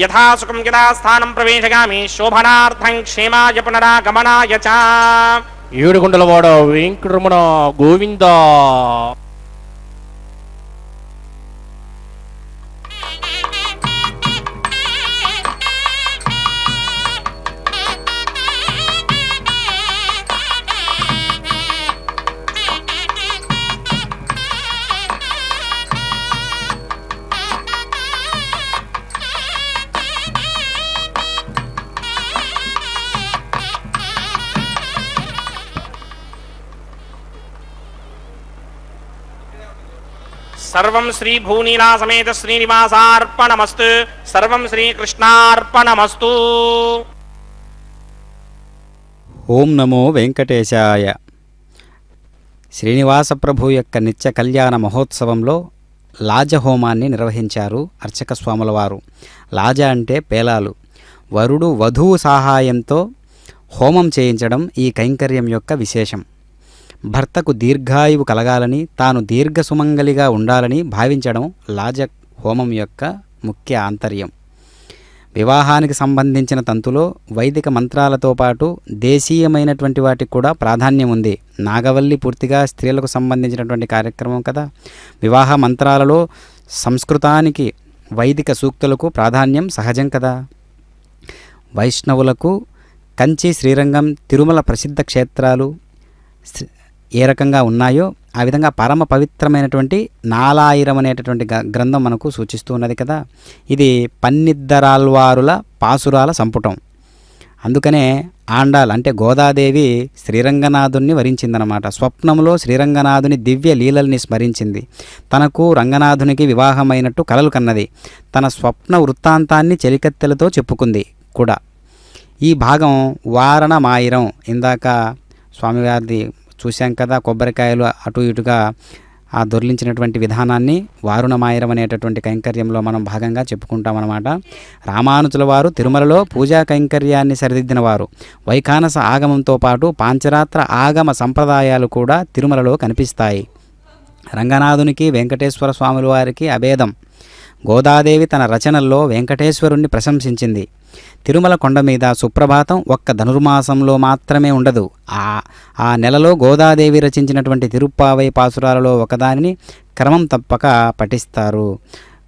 यथासुखं यथास्थानं प्रवेशयामि शोभनार्थं क्षेमाय पुनरागमनाय च ఏడుకొండలవాడ వెంకటరమణ గోవింద సర్వం శ్రీ భూనీలా సమేత శ్రీనివాసార్పణమస్తు. సర్వం శ్రీకృష్ణార్పణమస్తు. ఓం నమో వెంకటేశాయ. శ్రీనివాస ప్రభు యొక్క నిత్య కళ్యాణ మహోత్సవంలో లాజహోమాన్ని నిర్వహించారు అర్చక స్వాముల వారు. లాజ అంటే పేలాలు. వరుడు వధువు సహాయంతో హోమం చేయించడం ఈ కైంకర్యం యొక్క విశేషం. భర్తకు దీర్ఘాయువు కలగాలని, తాను దీర్ఘ సుమంగలిగా ఉండాలని భావించడం లాజ హోమం యొక్క ముఖ్య ఆంతర్యం. వివాహానికి సంబంధించిన తంతులో వైదిక మంత్రాలతో పాటు దేశీయమైనటువంటి వాటికి కూడా ప్రాధాన్యం ఉంది. నాగవల్లి పూర్తిగా స్త్రీలకు సంబంధించినటువంటి కార్యక్రమం కదా. వివాహ మంత్రాలలో సంస్కృతానికి వైదిక సూక్తులకు ప్రాధాన్యం సహజం కదా. వైష్ణవులకు కంచి, శ్రీరంగం, తిరుమల ప్రసిద్ధ క్షేత్రాలు ఏ రకంగా ఉన్నాయో ఆ విధంగా పరమ పవిత్రమైనటువంటి నాలాయిరం అనేటటువంటి గ్రంథం మనకు సూచిస్తూ ఉన్నది కదా. ఇది పన్నిద్దరాల్వారుల పాసురాల సంపుటం. అందుకనే ఆండాల్ అంటే గోదాదేవి శ్రీరంగనాథుని వరించిందనమాట. స్వప్నంలో శ్రీరంగనాథుని దివ్య లీలల్ని స్మరించింది. తనకు రంగనాథునికి వివాహమైనట్టు కలలు కన్నది. తన స్వప్న వృత్తాంతాన్ని చెలికత్తెలతో చెప్పుకుంది కూడా. ఈ భాగం వారణమాయిరం. ఇందాక స్వామివారిది చూశాం కదా, కొబ్బరికాయలు అటు ఇటుగా ఆ దొర్లించినటువంటి విధానాన్ని వారుణమాయిరం అనేటటువంటి కైంకర్యంలో మనం భాగంగా చెప్పుకుంటామన్నమాట. రామానుజుల వారు తిరుమలలో పూజా కైంకర్యాన్ని సరిదిద్దినవారు. వైఖానస ఆగమంతో పాటు పాంచరాత్ర ఆగమ సంప్రదాయాలు కూడా తిరుమలలో కనిపిస్తాయి. రంగనాథునికి వెంకటేశ్వర స్వాముల వారికి అభేదం. గోదాదేవి తన రచనల్లో వెంకటేశ్వరుణ్ణి ప్రశంసించింది. తిరుమల కొండ మీద సుప్రభాతం ఒక్క ధనుర్మాసంలో మాత్రమే ఉండదు. ఆ నెలలో గోదాదేవి రచించినటువంటి తిరుప్పావై పాసురాలలో ఒకదానిని క్రమం తప్పక పఠిస్తారు.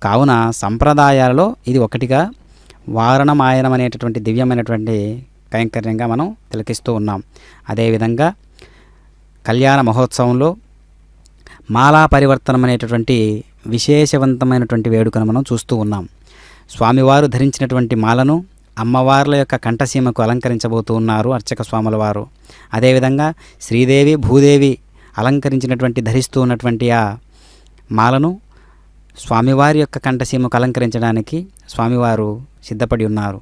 కావున సంప్రదాయాలలో ఇది ఒకటిగా వారణమాయనం అనేటటువంటి దివ్యమైనటువంటి కైంకర్యంగా మనం తిలకిస్తూ ఉన్నాం. అదేవిధంగా కళ్యాణ మహోత్సవంలో మాలా పరివర్తనం అనేటటువంటి విశేషవంతమైనటువంటి వేడుకను మనం చూస్తూ ఉన్నాం. స్వామివారు ధరించినటువంటి మాలను అమ్మవార్ల యొక్క కంఠసీమకు అలంకరించబోతూ ఉన్నారు అర్చక స్వాముల వారు. అదేవిధంగా శ్రీదేవి, భూదేవి అలంకరించినటువంటి ధరిస్తూ ఉన్నటువంటి ఆ మాలను స్వామివారి యొక్క కంఠసీమకు అలంకరించడానికి స్వామివారు సిద్ధపడి ఉన్నారు.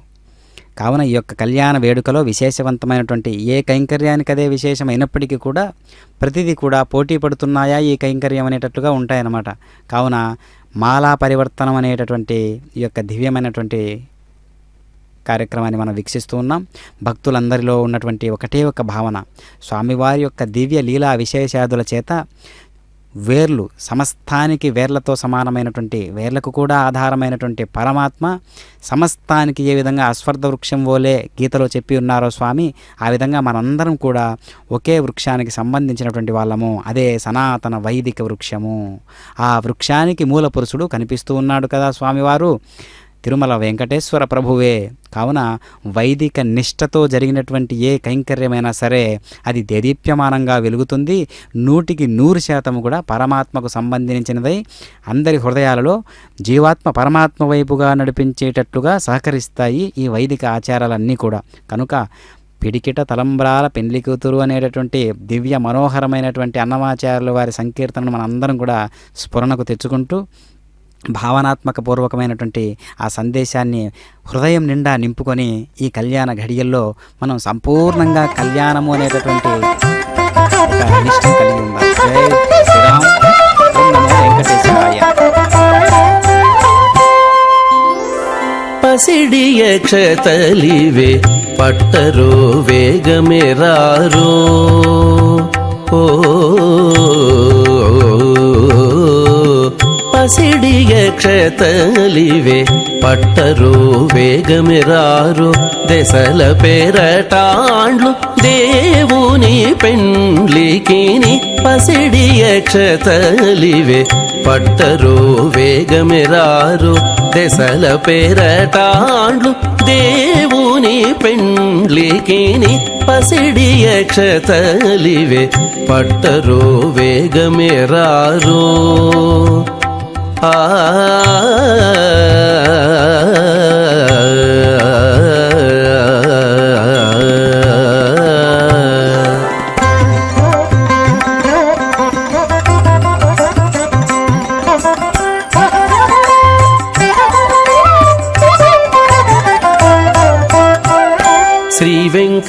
కావున ఈ యొక్క కళ్యాణ వేడుకలో విశేషవంతమైనటువంటి ఏ కైంకర్యానికి అదే విశేషమైనప్పటికీ కూడా ప్రతిదీ కూడా పోటీ పడుతున్నాయా ఈ కైంకర్యం అనేటట్లుగా ఉంటాయన్నమాట. కావున మాలా పరివర్తనం అనేటటువంటి ఈ యొక్క దివ్యమైనటువంటి కార్యక్రమాన్ని మనం వీక్షిస్తూ ఉన్నాం. భక్తులందరిలో ఉన్నటువంటి ఒకటే ఒక భావన, స్వామివారి యొక్క దివ్య లీలా విశేషాదుల చేత వేర్లు సమస్తానికి వేర్లతో సమానమైనటువంటి, వేర్లకు కూడా ఆధారమైనటువంటి పరమాత్మ సమస్తానికి ఏ విధంగా అశ్వర్థ వృక్షం వోలే గీతలో చెప్పి ఉన్నారో స్వామి, ఆ విధంగా మనందరం కూడా ఒకే వృక్షానికి సంబంధించినటువంటి వాళ్ళము. అదే సనాతన వైదిక వృక్షము. ఆ వృక్షానికి మూల పురుషుడు కనిపిస్తూ ఉన్నాడు కదా స్వామివారు, తిరుమల వెంకటేశ్వర ప్రభువే. కావున వైదిక నిష్టతో జరిగినటువంటి ఏ కైంకర్యమైనా సరే అది దేదీప్యమానంగా వెలుగుతుంది. 100% కూడా పరమాత్మకు సంబంధించినదై అందరి హృదయాలలో జీవాత్మ పరమాత్మ వైపుగా నడిపించేటట్లుగా సహకరిస్తాయి ఈ వైదిక ఆచారాలన్నీ కూడా. కనుక పిడికిట తలంబ్రాల పెండ్లి కూతురు అనేటటువంటి దివ్య మనోహరమైనటువంటి అన్నమాచార్యుల వారి సంకీర్తనను మనందరం కూడా స్ఫురణకు తెచ్చుకుంటూ భావనాత్మక పూర్వకమైనటువంటి ఆ సందేశాన్ని హృదయం నిండా నింపుకొని ఈ కళ్యాణ ఘడియల్లో మనం సంపూర్ణంగా కళ్యాణము అనేటటువంటి ఒక నిష్ఠ కలిగి ఉండాలి. జై శ్రీరామ్. ఓం నమో వెంకటేశాయ. పసిడియ క్షతలివే పట్టరో వేగమెరారో ఓ పసిడియ క్షతలివే పట్టరో వేగమెరారో దశల పేరటాండ్లు దేవుని పెండ్లికిని పసిడియ క్షతలివే పట్టరో వేగమెరారో దశల పేరటాండ్లు దేవుని పెండ్లికిని పసిడియ క్షతలివే పట్టరో వేగమెరారో ఆ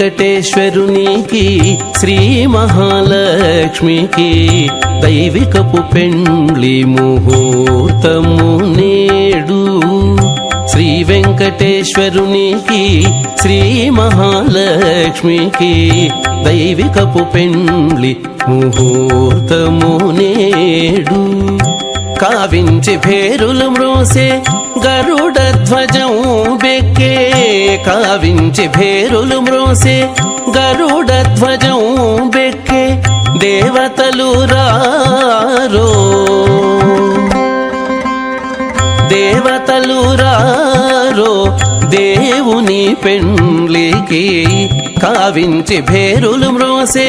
వెంకటేశ్వరునికి శ్రీ మహాలక్ష్మికి దైవికపు పెండ్లి ముహూర్తము నేడు. శ్రీ వెంకటేశ్వరునికి శ్రీ మహాలక్ష్మికి దైవికపు పెండ్లి ముహూర్తము నేడు. కావించి భేరులు మ్రోసే గరుడ ధ్వజం బెక్కే, కావించి భేరులు మ్రోసే గరుడ ధ్వజం బెక్కే దేవతలు రారో, దేవతలు రారో దేవుని పెండ్లికి. కావించి భేరులు మ్రోసే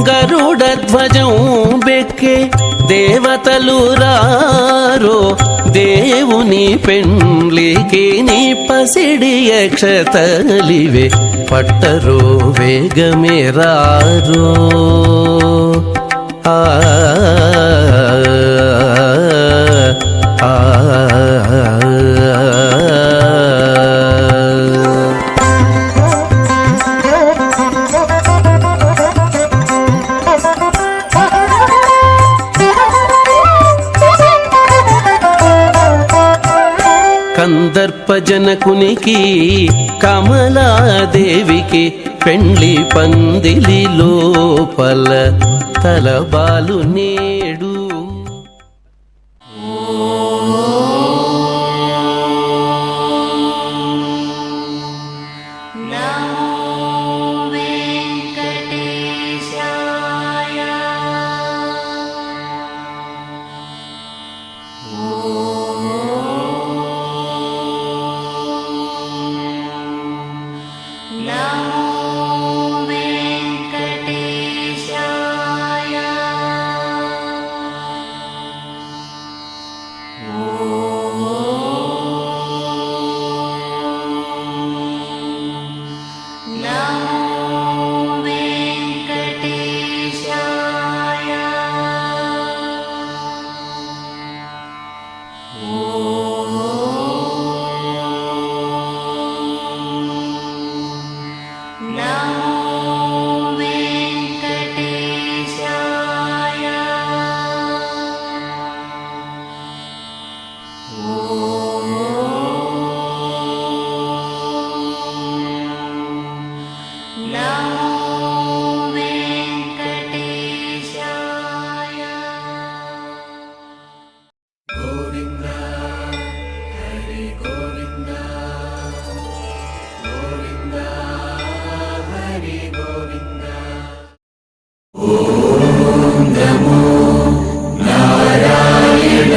గరుడ ధ్వజం బెక్కే దేవతలు రారో దేవుని పెండ్లికి. నీ పసిడి అక్షతలివే పట్టరో వేగమే రారో. ఆ కందర్పజనకునికి కమలాదేవికి పెండ్లి పందిలి లోపల తలబాలు నేడు. ఓం నమో నారాయణాయ